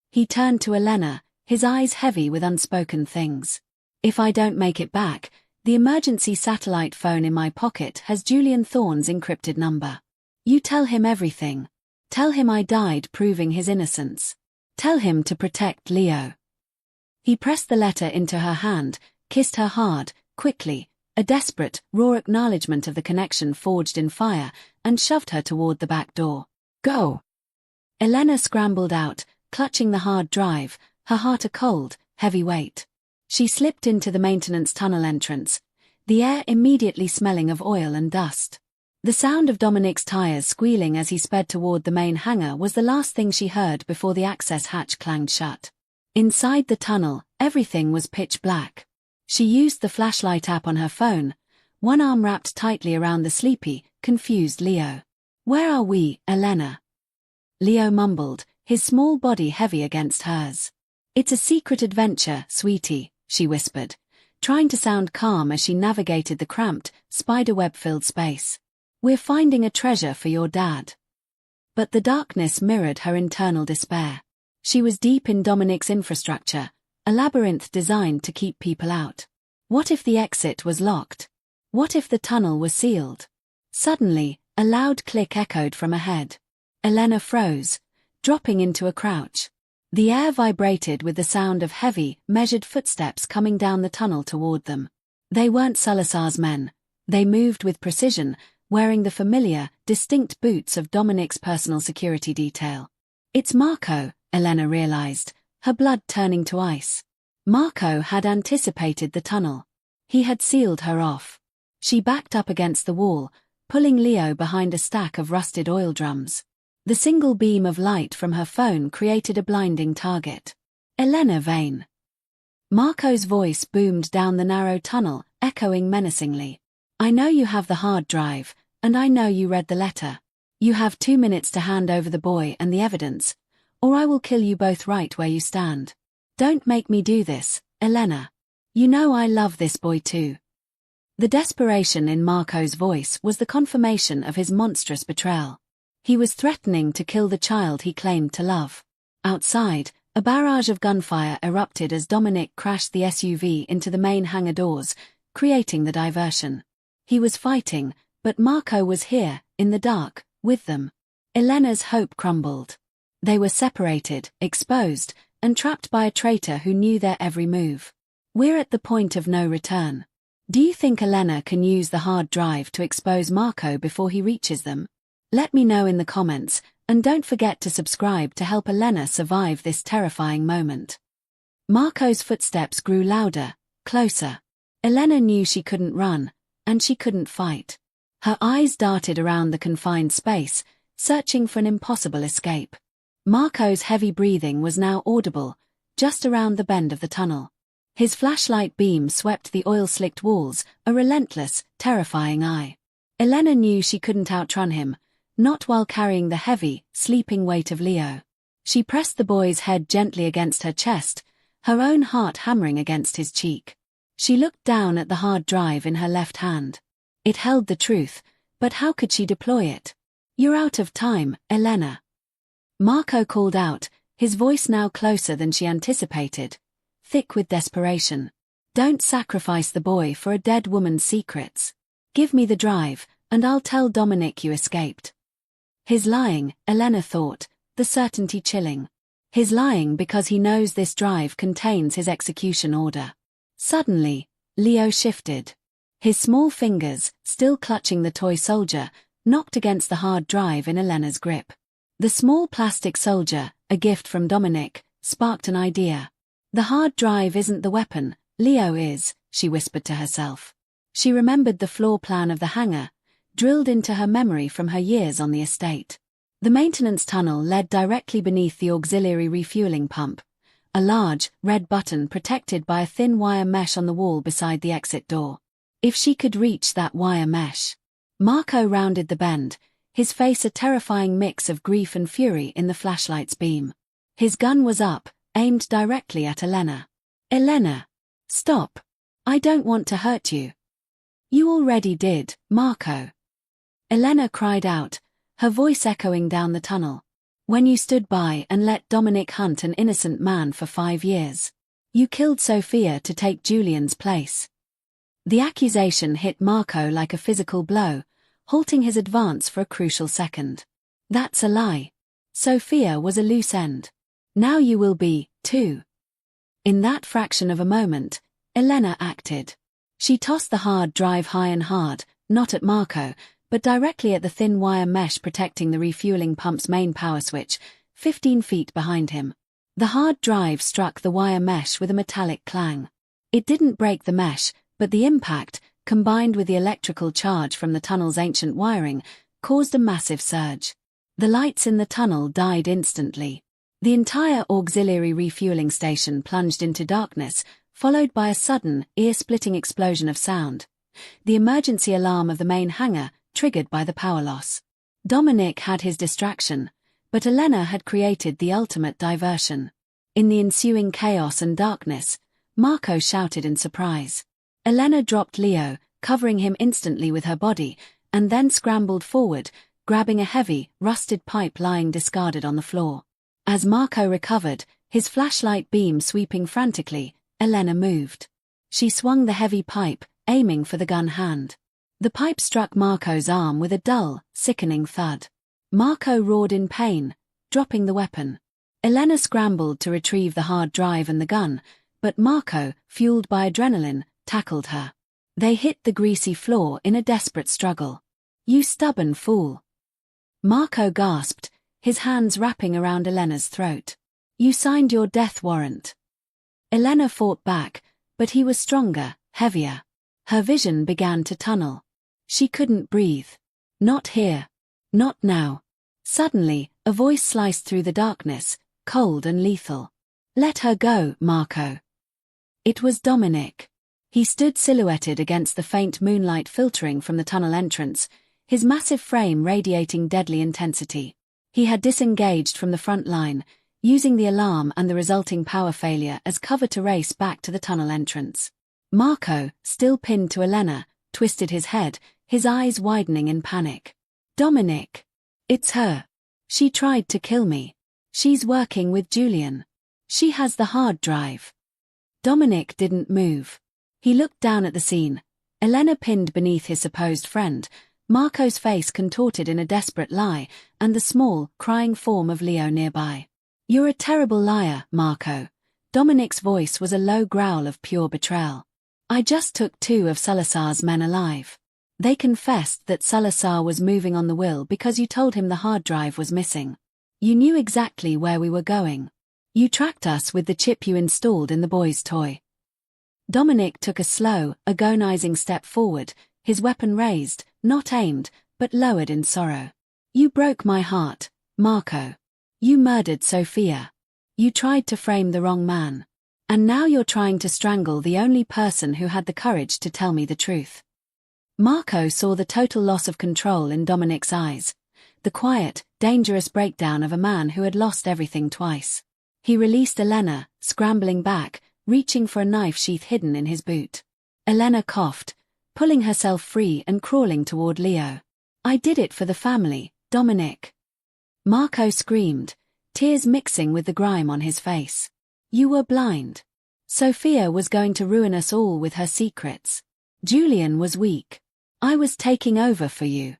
He turned to Elena, his eyes heavy with unspoken things. "If I don't make it back, the emergency satellite phone in my pocket has Julian Thorne's encrypted number. You tell him everything. Tell him I died proving his innocence. Tell him to protect Leo." He pressed the letter into her hand, kissed her hard, quickly, a desperate, raw acknowledgement of the connection forged in fire, and shoved her toward the back door. "Go!" Elena scrambled out, clutching the hard drive, her heart a cold, heavy weight. She slipped into the maintenance tunnel entrance, the air immediately smelling of oil and dust. The sound of Dominic's tires squealing as he sped toward the main hangar was the last thing she heard before the access hatch clanged shut. Inside the tunnel, everything was pitch black. She used the flashlight app on her phone, one arm wrapped tightly around the sleepy, confused Leo. "Where are we, Elena?" Leo mumbled, his small body heavy against hers. "It's a secret adventure, sweetie," she whispered, trying to sound calm as she navigated the cramped, spiderweb-filled space. "We're finding a treasure for your dad." But the darkness mirrored her internal despair. She was deep in Dominic's infrastructure, a labyrinth designed to keep people out. What if the exit was locked? What if the tunnel was sealed? Suddenly, a loud click echoed from ahead. Elena froze, dropping into a crouch. The air vibrated with the sound of heavy, measured footsteps coming down the tunnel toward them. They weren't Salazar's men. They moved with precision, wearing the familiar, distinct boots of Dominic's personal security detail. "It's Marco," Elena realized, her blood turning to ice. Marco had anticipated the tunnel. He had sealed her off. She backed up against the wall, pulling Leo behind a stack of rusted oil drums. The single beam of light from her phone created a blinding target. "Elena Vane." Marco's voice boomed down the narrow tunnel, echoing menacingly. "I know you have the hard drive, and I know you read the letter. You have 2 minutes to hand over the boy and the evidence, or I will kill you both right where you stand. Don't make me do this, Elena. You know I love this boy too." The desperation in Marco's voice was the confirmation of his monstrous betrayal. He was threatening to kill the child he claimed to love. Outside, a barrage of gunfire erupted as Dominic crashed the SUV into the main hangar doors, creating the diversion. He was fighting, but Marco was here, in the dark, with them. Elena's hope crumbled. They were separated, exposed, and trapped by a traitor who knew their every move. "We're at the point of no return. Do you think Elena can use the hard drive to expose Marco before he reaches them? Let me know in the comments, and don't forget to subscribe to help Elena survive this terrifying moment." Marco's footsteps grew louder, closer. Elena knew she couldn't run, and she couldn't fight. Her eyes darted around the confined space, searching for an impossible escape. Marco's heavy breathing was now audible, just around the bend of the tunnel. His flashlight beam swept the oil-slicked walls, a relentless, terrifying eye. Elena knew she couldn't outrun him, not while carrying the heavy, sleeping weight of Leo. She pressed the boy's head gently against her chest, her own heart hammering against his cheek. She looked down at the hard drive in her left hand. It held the truth, but how could she deploy it? "You're out of time, Elena." Marco called out, his voice now closer than she anticipated, thick with desperation. "Don't sacrifice the boy for a dead woman's secrets. Give me the drive, and I'll tell Dominic you escaped." He's lying, Elena thought, the certainty chilling. He's lying because he knows this drive contains his execution order. Suddenly, Leo shifted. His small fingers, still clutching the toy soldier, knocked against the hard drive in Elena's grip. The small plastic soldier, a gift from Dominic, sparked an idea. The hard drive isn't the weapon, Leo is, she whispered to herself. She remembered the floor plan of the hangar, drilled into her memory from her years on the estate. The maintenance tunnel led directly beneath the auxiliary refueling pump, a large, red button protected by a thin wire mesh on the wall beside the exit door. If she could reach that wire mesh. Marco rounded the bend, his face a terrifying mix of grief and fury in the flashlight's beam. His gun was up, aimed directly at Elena. Elena! Stop! I don't want to hurt you. You already did, Marco. Elena cried out, her voice echoing down the tunnel. When you stood by and let Dominic hunt an innocent man for 5 years. You killed Sophia to take Julian's place. The accusation hit Marco like a physical blow, halting his advance for a crucial second. That's a lie. Sophia was a loose end. Now you will be, too. In that fraction of a moment, Elena acted. She tossed the hard drive high and hard, not at Marco, but directly at the thin wire mesh protecting the refueling pump's main power switch, 15 feet behind him. The hard drive struck the wire mesh with a metallic clang. It didn't break the mesh, but the impact, combined with the electrical charge from the tunnel's ancient wiring, caused a massive surge. The lights in the tunnel died instantly. The entire auxiliary refueling station plunged into darkness, followed by a sudden, ear-splitting explosion of sound. The emergency alarm of the main hangar, triggered by the power loss. Dominic had his distraction, but Elena had created the ultimate diversion. In the ensuing chaos and darkness, Marco shouted in surprise. Elena dropped Leo, covering him instantly with her body, and then scrambled forward, grabbing a heavy, rusted pipe lying discarded on the floor. As Marco recovered, his flashlight beam sweeping frantically, Elena moved. She swung the heavy pipe, aiming for the gun hand. The pipe struck Marco's arm with a dull, sickening thud. Marco roared in pain, dropping the weapon. Elena scrambled to retrieve the hard drive and the gun, but Marco, fueled by adrenaline, tackled her. They hit the greasy floor in a desperate struggle. You stubborn fool. Marco gasped, his hands wrapping around Elena's throat. You signed your death warrant. Elena fought back, but he was stronger, heavier. Her vision began to tunnel. She couldn't breathe. Not here. Not now. Suddenly, a voice sliced through the darkness, cold and lethal. Let her go, Marco. It was Dominic. He stood silhouetted against the faint moonlight filtering from the tunnel entrance, his massive frame radiating deadly intensity. He had disengaged from the front line, using the alarm and the resulting power failure as cover to race back to the tunnel entrance. Marco, still pinned to Elena, twisted his head, his eyes widening in panic. Dominic. It's her. She tried to kill me. She's working with Julian. She has the hard drive. Dominic didn't move. He looked down at the scene, Elena pinned beneath his supposed friend, Marco's face contorted in a desperate lie, and the small, crying form of Leo nearby. You're a terrible liar, Marco. Dominic's voice was a low growl of pure betrayal. I just took 2 of Salazar's men alive. They confessed that Salazar was moving on the will because you told him the hard drive was missing. You knew exactly where we were going. You tracked us with the chip you installed in the boy's toy. Dominic took a slow, agonizing step forward, his weapon raised, not aimed, but lowered in sorrow. You broke my heart, Marco. You murdered Sophia. You tried to frame the wrong man. And now you're trying to strangle the only person who had the courage to tell me the truth. Marco saw the total loss of control in Dominic's eyes, the quiet, dangerous breakdown of a man who had lost everything twice. He released Elena, scrambling back, reaching for a knife sheath hidden in his boot. Elena coughed, pulling herself free and crawling toward Leo. I did it for the family, Dominic. Marco screamed, tears mixing with the grime on his face. You were blind. Sophia was going to ruin us all with her secrets. Julian was weak. I was taking over for you.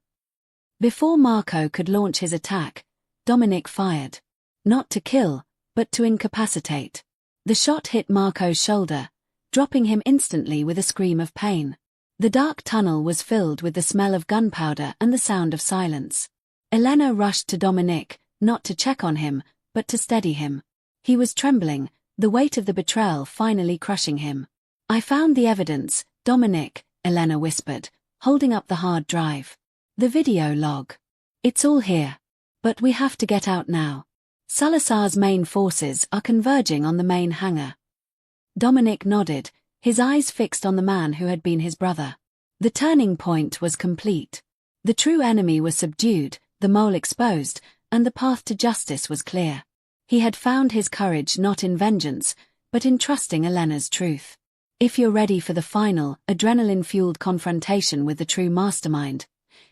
Before Marco could launch his attack, Dominic fired. Not to kill, but to incapacitate. The shot hit Marco's shoulder, dropping him instantly with a scream of pain. The dark tunnel was filled with the smell of gunpowder and the sound of silence. Elena rushed to Dominic, not to check on him, but to steady him. He was trembling, the weight of the betrayal finally crushing him. "I found the evidence, Dominic," Elena whispered, holding up the hard drive. "The video log. It's all here. But we have to get out now. Salazar's main forces are converging on the main hangar." Dominic nodded, his eyes fixed on the man who had been his brother. The turning point was complete. The true enemy was subdued, the mole exposed, and the path to justice was clear. He had found his courage not in vengeance, but in trusting Elena's truth. If you're ready for the final, adrenaline-fueled confrontation with the true mastermind,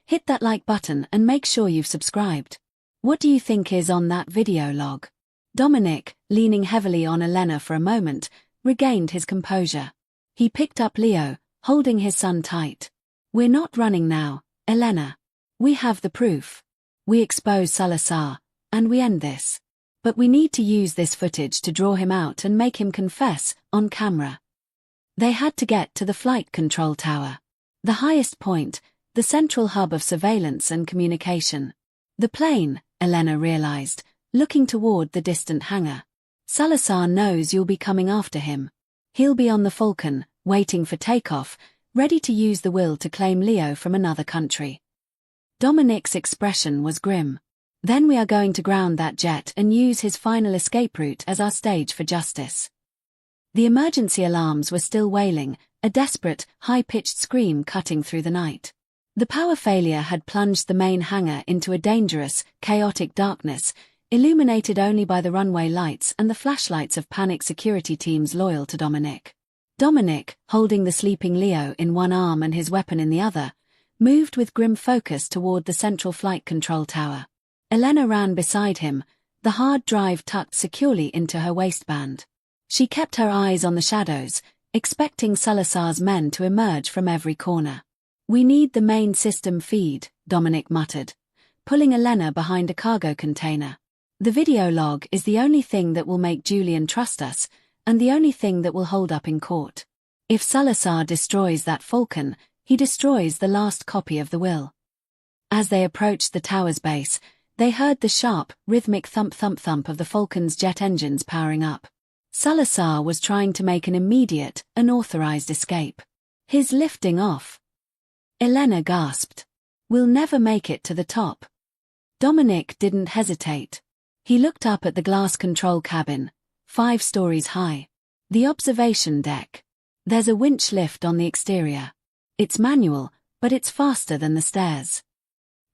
hit that like button and make sure you've subscribed. What do you think is on that video log? Dominic, leaning heavily on Elena for a moment, regained his composure. He picked up Leo, holding his son tight. "We're not running now, Elena. We have the proof. We expose Salazar, and we end this. But we need to use this footage to draw him out and make him confess, on camera." They had to get to the flight control tower. The highest point, the central hub of surveillance and communication. The plane, Elena realized, looking toward the distant hangar. "Salazar knows you'll be coming after him. He'll be on the Falcon, waiting for takeoff, ready to use the will to claim Leo from another country." Dominic's expression was grim. "Then we are going to ground that jet and use his final escape route as our stage for justice." The emergency alarms were still wailing, a desperate, high-pitched scream cutting through the night. The power failure had plunged the main hangar into a dangerous, chaotic darkness, illuminated only by the runway lights and the flashlights of panicked security teams loyal to Dominic. Dominic, holding the sleeping Leo in one arm and his weapon in the other, moved with grim focus toward the central flight control tower. Elena ran beside him, the hard drive tucked securely into her waistband. She kept her eyes on the shadows, expecting Salazar's men to emerge from every corner. "We need the main system feed," Dominic muttered, pulling Elena behind a cargo container. "The video log is the only thing that will make Julian trust us, and the only thing that will hold up in court. If Salazar destroys that Falcon, he destroys the last copy of the will." As they approached the tower's base, they heard the sharp, rhythmic thump-thump-thump of the Falcon's jet engines powering up. Salazar was trying to make an immediate, unauthorized escape. "He's lifting off." Elena gasped. "We'll never make it to the top." Dominic didn't hesitate. He looked up at the glass control cabin, 5 stories high. The observation deck. "There's a winch lift on the exterior. It's manual, but it's faster than the stairs."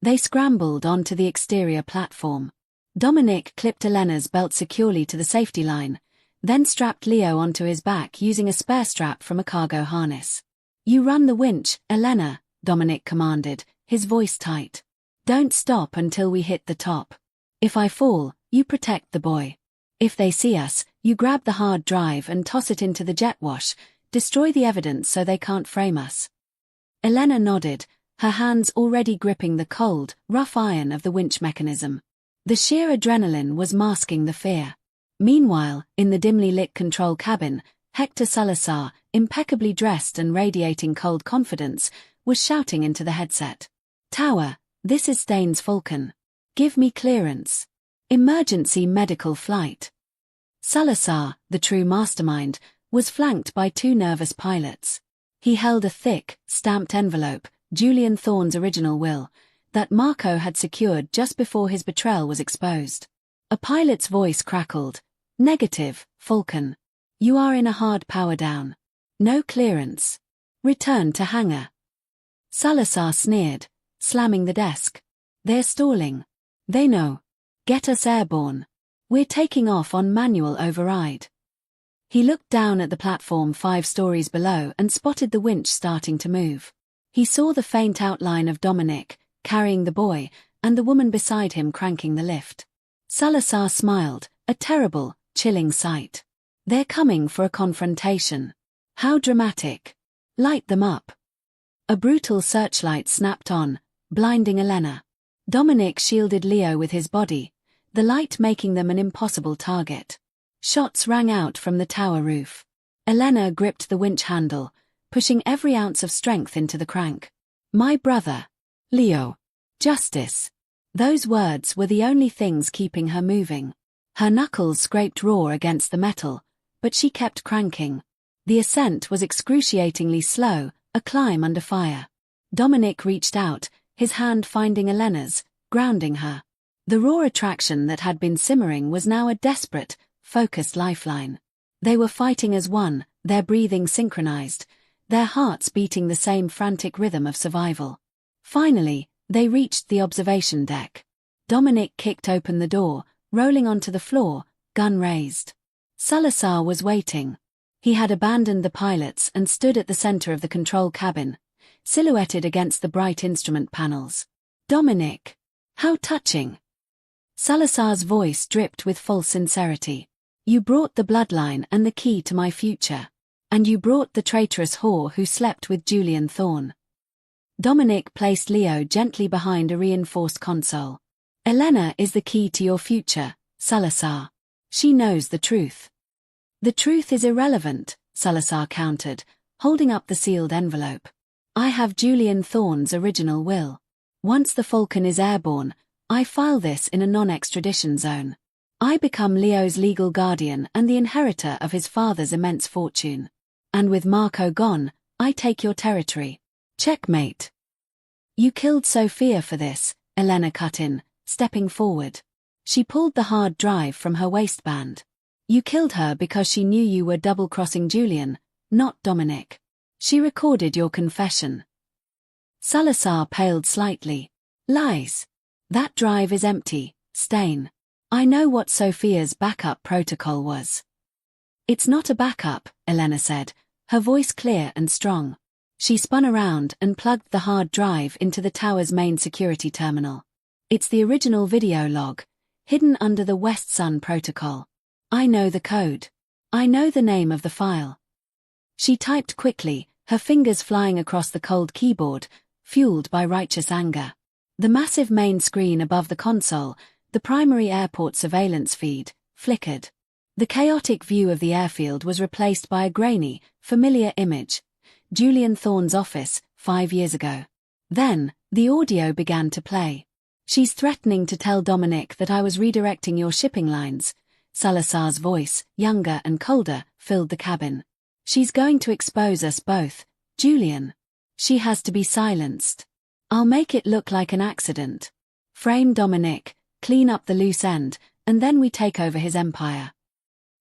They scrambled onto the exterior platform. Dominic clipped Elena's belt securely to the safety line, then strapped Leo onto his back using a spare strap from a cargo harness. "You run the winch, Elena," Dominic commanded, his voice tight. "Don't stop until we hit the top. If I fall, you protect the boy. If they see us, you grab the hard drive and toss it into the jet wash, destroy the evidence so they can't frame us." Elena nodded, her hands already gripping the cold, rough iron of the winch mechanism. The sheer adrenaline was masking the fear. Meanwhile, in the dimly lit control cabin, Hector Salazar, impeccably dressed and radiating cold confidence, was shouting into the headset. "Tower, this is Staines Falcon. Give me clearance. Emergency medical flight." Salazar, the true mastermind, was flanked by 2 nervous pilots. He held a thick, stamped envelope, Julian Thorne's original will, that Marco had secured just before his betrayal was exposed. A pilot's voice crackled. "Negative, Falcon. You are in a hard power down. No clearance. Return to hangar." Salazar sneered, slamming the desk. "They're stalling. They know. Get us airborne. We're taking off on manual override." He looked down at the platform 5 stories below and spotted the winch starting to move. He saw the faint outline of Dominic, carrying the boy, and the woman beside him cranking the lift. Salazar smiled, a terrible, chilling sight. "They're coming for a confrontation. How dramatic. Light them up." A brutal searchlight snapped on, blinding Elena. Dominic shielded Leo with his body, the light making them an impossible target. Shots rang out from the tower roof. Elena gripped the winch handle, pushing every ounce of strength into the crank. "My brother. Leo. Justice." Those words were the only things keeping her moving. Her knuckles scraped raw against the metal, but she kept cranking. The ascent was excruciatingly slow, a climb under fire. Dominic reached out, his hand finding Elena's, grounding her. The raw attraction that had been simmering was now a desperate, focused lifeline. They were fighting as one, their breathing synchronized, their hearts beating the same frantic rhythm of survival. Finally, they reached the observation deck. Dominic kicked open the door, rolling onto the floor, gun raised. Salazar was waiting. He had abandoned the pilots and stood at the center of the control cabin, silhouetted against the bright instrument panels. Dominic! How touching! Salazar's voice dripped with false sincerity. You brought the bloodline and the key to my future. And you brought the traitorous whore who slept with Julian Thorne. Dominic placed Leo gently behind a reinforced console. Elena is the key to your future, Salazar. She knows the truth. The truth is irrelevant, Salazar countered, holding up the sealed envelope. I have Julian Thorne's original will. Once the Falcon is airborne, I file this in a non-extradition zone. I become Leo's legal guardian and the inheritor of his father's immense fortune. And with Marco gone, I take your territory. Checkmate. You killed Sophia for this, Elena cut in, stepping forward. She pulled the hard drive from her waistband. You killed her because she knew you were double-crossing Julian, not Dominic. She recorded your confession. Salazar paled slightly. Lies. That drive is empty, Stain. I know what Sophia's backup protocol was. It's not a backup, Elena said, her voice clear and strong. She spun around and plugged the hard drive into the tower's main security terminal. It's the original video log, hidden under the West Sun protocol. I know the code. I know the name of the file. She typed quickly, her fingers flying across the cold keyboard, fueled by righteous anger. The massive main screen above the console, the primary airport surveillance feed, flickered. The chaotic view of the airfield was replaced by a grainy, familiar image. Julian Thorne's office, 5 years ago. Then, the audio began to play. She's threatening to tell Dominic that I was redirecting your shipping lines. Salazar's voice, younger and colder, filled the cabin. She's going to expose us both, Julian. She has to be silenced. I'll make it look like an accident. Frame Dominic, clean up the loose end, and then we take over his empire.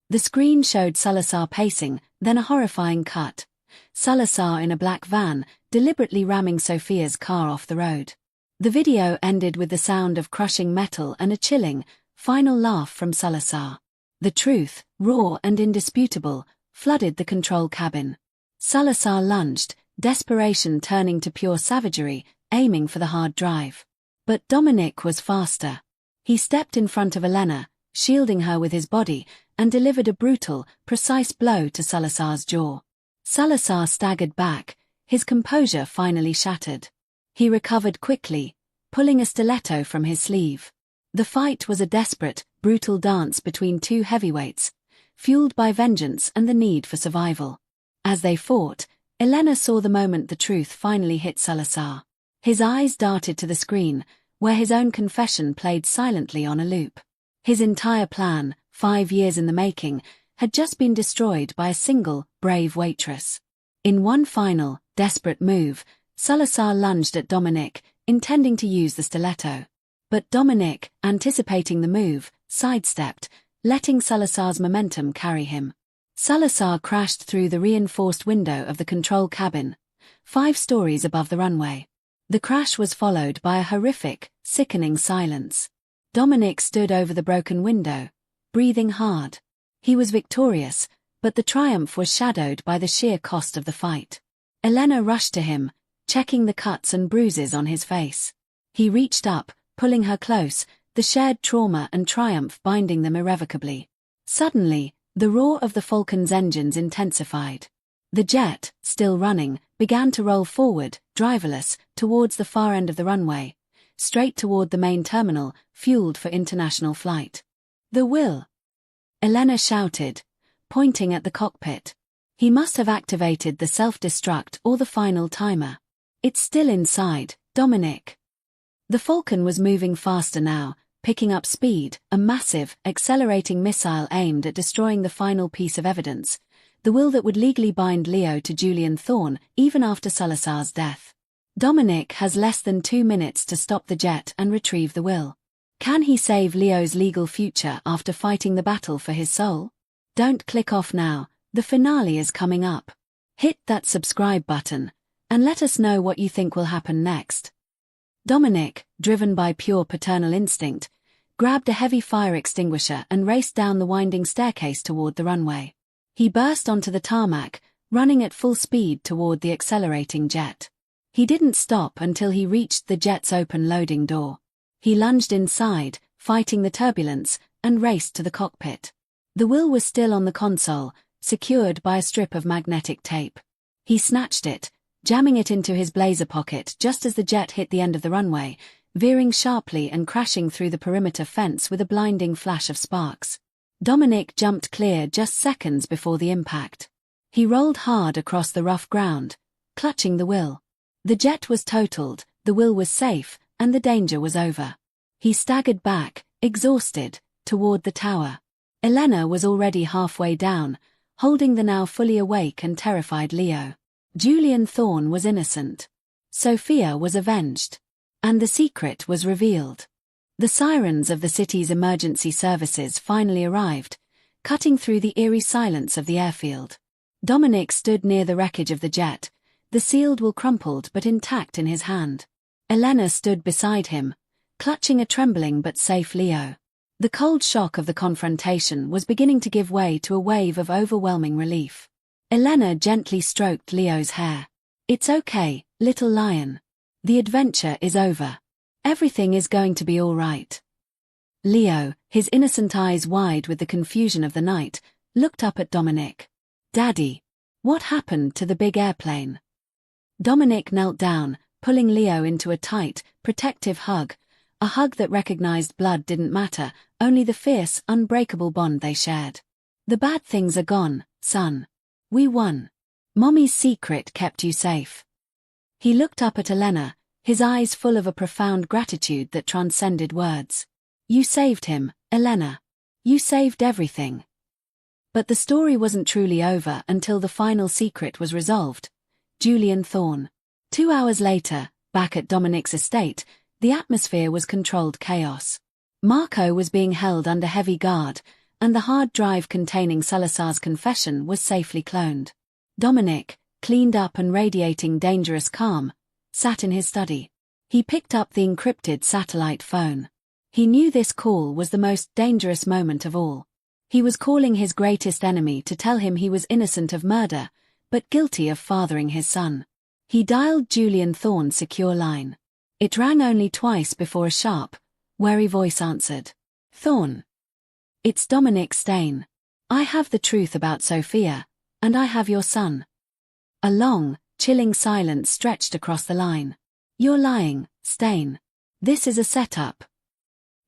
The screen showed Salazar pacing, then a horrifying cut. Salazar in a black van, deliberately ramming Sophia's car off the road. The video ended with the sound of crushing metal and a chilling, final laugh from Salazar. The truth, raw and indisputable, flooded the control cabin. Salazar lunged, desperation turning to pure savagery, aiming for the hard drive. But Dominic was faster. He stepped in front of Elena, shielding her with his body, and delivered a brutal, precise blow to Salazar's jaw. Salazar staggered back, his composure finally shattered. He recovered quickly, pulling a stiletto from his sleeve. The fight was a desperate, brutal dance between two heavyweights, fueled by vengeance and the need for survival. As they fought, Elena saw the moment the truth finally hit Salazar. His eyes darted to the screen, where his own confession played silently on a loop. His entire plan, 5 years in the making, had just been destroyed by a single, brave waitress. In one final, desperate move, Salazar lunged at Dominic, intending to use the stiletto. But Dominic, anticipating the move, sidestepped, letting Salazar's momentum carry him. Salazar crashed through the reinforced window of the control cabin, 5 stories above the runway. The crash was followed by a horrific, sickening silence. Dominic stood over the broken window, breathing hard. He was victorious, but the triumph was shadowed by the sheer cost of the fight. Elena rushed to him, checking the cuts and bruises on his face. He reached up, pulling her close, the shared trauma and triumph binding them irrevocably. Suddenly, the roar of the Falcon's engines intensified. The jet, still running, began to roll forward, driverless, towards the far end of the runway, straight toward the main terminal, fueled for international flight. The will! Elena shouted, pointing at the cockpit. He must have activated the self-destruct or the final timer. It's still inside, Dominic. The Falcon was moving faster now, picking up speed, a massive, accelerating missile aimed at destroying the final piece of evidence, the will that would legally bind Leo to Julian Thorne even after Salazar's death. Dominic has less than 2 minutes to stop the jet and retrieve the will. Can he save Leo's legal future after fighting the battle for his soul? Don't click off now, the finale is coming up. Hit that subscribe button, and let us know what you think will happen next. Dominic, driven by pure paternal instinct, grabbed a heavy fire extinguisher and raced down the winding staircase toward the runway. He burst onto the tarmac, running at full speed toward the accelerating jet. He didn't stop until he reached the jet's open loading door. He lunged inside, fighting the turbulence, and raced to the cockpit. The will was still on the console, secured by a strip of magnetic tape. He snatched it, jamming it into his blazer pocket just as the jet hit the end of the runway, veering sharply and crashing through the perimeter fence with a blinding flash of sparks. Dominic jumped clear just seconds before the impact. He rolled hard across the rough ground, clutching the will. The jet was totaled, the will was safe, and the danger was over. He staggered back, exhausted, toward the tower. Elena was already halfway down, holding the now fully awake and terrified Leo. Julian Thorne was innocent. Sophia was avenged. And the secret was revealed. The sirens of the city's emergency services finally arrived, cutting through the eerie silence of the airfield. Dominic stood near the wreckage of the jet, the sealed will crumpled but intact in his hand. Elena stood beside him, clutching a trembling but safe Leo. The cold shock of the confrontation was beginning to give way to a wave of overwhelming relief. Elena gently stroked Leo's hair. "It's okay, little lion. The adventure is over. Everything is going to be all right." Leo, his innocent eyes wide with the confusion of the night, looked up at Dominic. "Daddy, what happened to the big airplane?" Dominic knelt down, pulling Leo into a tight, protective hug, a hug that recognized blood didn't matter, only the fierce, unbreakable bond they shared. "The bad things are gone, son. We won. Mommy's secret kept you safe." He looked up at Elena, his eyes full of a profound gratitude that transcended words. "You saved him, Elena. You saved everything." But the story wasn't truly over until the final secret was resolved. Julian Thorne. 2 hours later, back at Dominic's estate, the atmosphere was controlled chaos. Marco was being held under heavy guard, and the hard drive containing Salazar's confession was safely cloned. Dominic, cleaned up and radiating dangerous calm, sat in his study. He picked up the encrypted satellite phone. He knew this call was the most dangerous moment of all. He was calling his greatest enemy to tell him he was innocent of murder, but guilty of fathering his son. He dialed Julian Thorne's secure line. It rang only twice before a sharp, wary voice answered. "Thorne. It's Dominic Stain. I have the truth about Sophia, and I have your son." A long, chilling silence stretched across the line. "You're lying, Stain. This is a setup."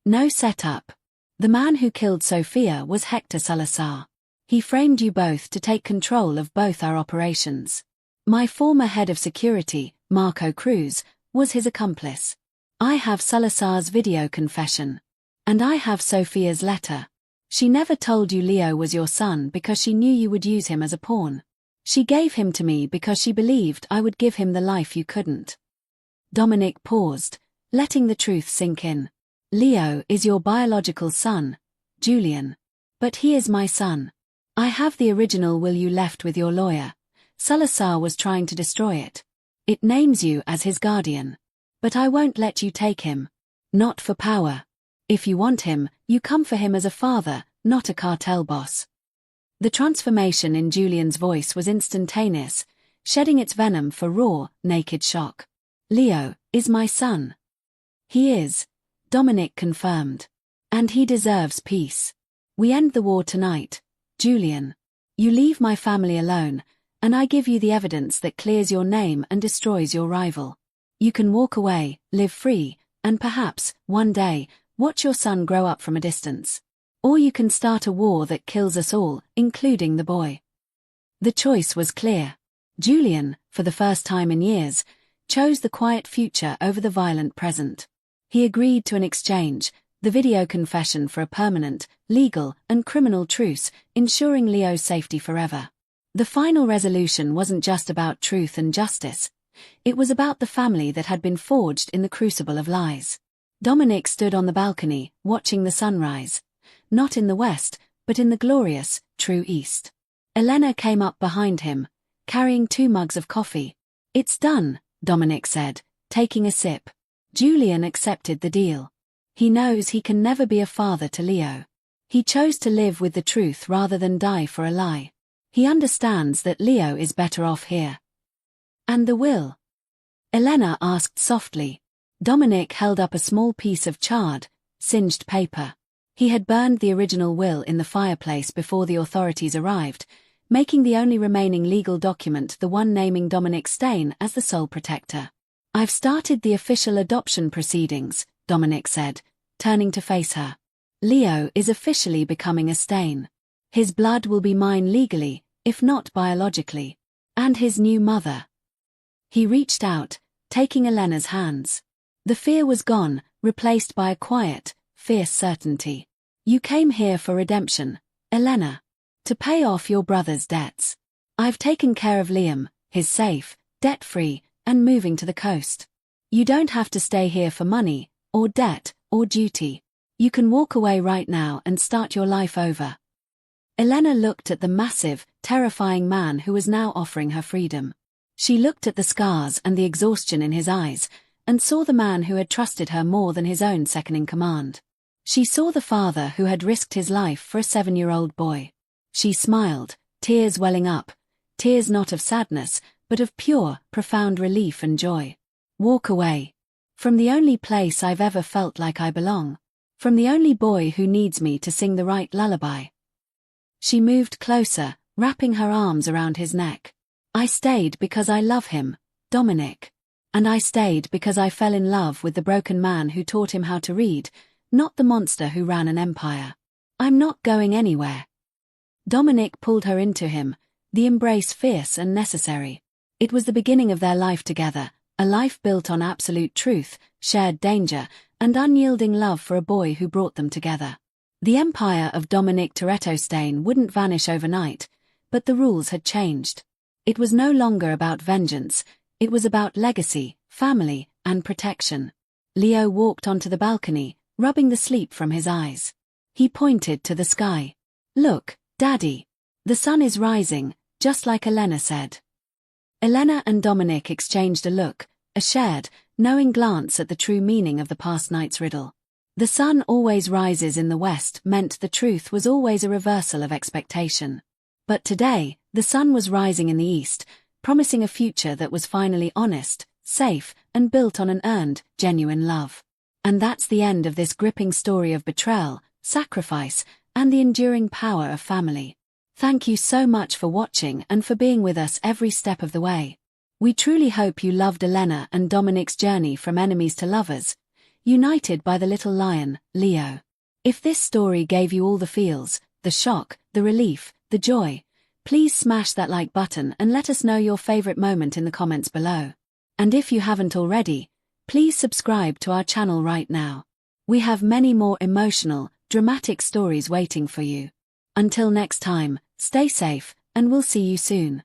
"No setup. The man who killed Sophia was Hector Salazar. He framed you both to take control of both our operations. My former head of security, Marco Cruz, was his accomplice. I have Salazar's video confession. And I have Sophia's letter. She never told you Leo was your son because she knew you would use him as a pawn. She gave him to me because she believed I would give him the life you couldn't." Dominic paused, letting the truth sink in. "Leo is your biological son, Julian. But he is my son. I have the original will you left with your lawyer. Salazar was trying to destroy it. It names you as his guardian. But I won't let you take him. Not for power. If you want him, you come for him as a father, not a cartel boss." The transformation in Julian's voice was instantaneous, shedding its venom for raw, naked shock. "Leo is my son." "He is," Dominic confirmed. "And he deserves peace. We end the war tonight, Julian. You leave my family alone, and I give you the evidence that clears your name and destroys your rival. You can walk away, live free, and perhaps, one day, watch your son grow up from a distance. Or you can start a war that kills us all, including the boy." The choice was clear. Julian, for the first time in years, chose the quiet future over the violent present. He agreed to an exchange, the video confession for a permanent, legal, and criminal truce, ensuring Leo's safety forever. The final resolution wasn't just about truth and justice. It was about the family that had been forged in the crucible of lies. Dominic stood on the balcony, watching the sunrise. Not in the west, but in the glorious, true east. Elena came up behind him, carrying 2 mugs of coffee. "It's done," Dominic said, taking a sip. Julian accepted the deal. He knows he can never be a father to Leo. He chose to live with the truth rather than die for a lie. He understands that Leo is better off here. "And the will?" Elena asked softly. Dominic held up a small piece of charred, singed paper. He had burned the original will in the fireplace before the authorities arrived, making the only remaining legal document the one naming Dominic Stain as the sole protector. "I've started the official adoption proceedings," Dominic said, turning to face her. "Leo is officially becoming a Stain. His blood will be mine legally, if not biologically. And his new mother." He reached out, taking Elena's hands. The fear was gone, replaced by a quiet, fierce certainty. "You came here for redemption, Elena. To pay off your brother's debts. I've taken care of Liam, he's safe, debt-free, and moving to the coast. You don't have to stay here for money, or debt, or duty. You can walk away right now and start your life over." Elena looked at the massive, terrifying man who was now offering her freedom. She looked at the scars and the exhaustion in his eyes, and saw the man who had trusted her more than his own second-in-command. She saw the father who had risked his life for a 7-year-old boy. She smiled, tears welling up, tears not of sadness, but of pure, profound relief and joy. "Walk away. From the only place I've ever felt like I belong. From the only boy who needs me to sing the right lullaby." She moved closer, wrapping her arms around his neck. "I stayed because I love him, Dominic. And I stayed because I fell in love with the broken man who taught him how to read, not the monster who ran an empire. I'm not going anywhere." Dominic pulled her into him, the embrace fierce and necessary. It was the beginning of their life together, a life built on absolute truth, shared danger, and unyielding love for a boy who brought them together. The empire of Dominic Toretto Stain wouldn't vanish overnight, but the rules had changed. It was no longer about vengeance, it was about legacy, family, and protection. Leo walked onto the balcony, rubbing the sleep from his eyes. He pointed to the sky. "Look, Daddy. The sun is rising, just like Elena said." Elena and Dominic exchanged a look, a shared, knowing glance at the true meaning of the past night's riddle. The sun always rises in the west meant the truth was always a reversal of expectation. But today, the sun was rising in the east, promising a future that was finally honest, safe, and built on an earned, genuine love. And that's the end of this gripping story of betrayal, sacrifice, and the enduring power of family. Thank you so much for watching and for being with us every step of the way. We truly hope you loved Elena and Dominic's journey from enemies to lovers, united by the little lion, Leo. If this story gave you all the feels, the shock, the relief, the joy, please smash that like button and let us know your favorite moment in the comments below. And if you haven't already, please subscribe to our channel right now. We have many more emotional, dramatic stories waiting for you. Until next time, stay safe, and we'll see you soon.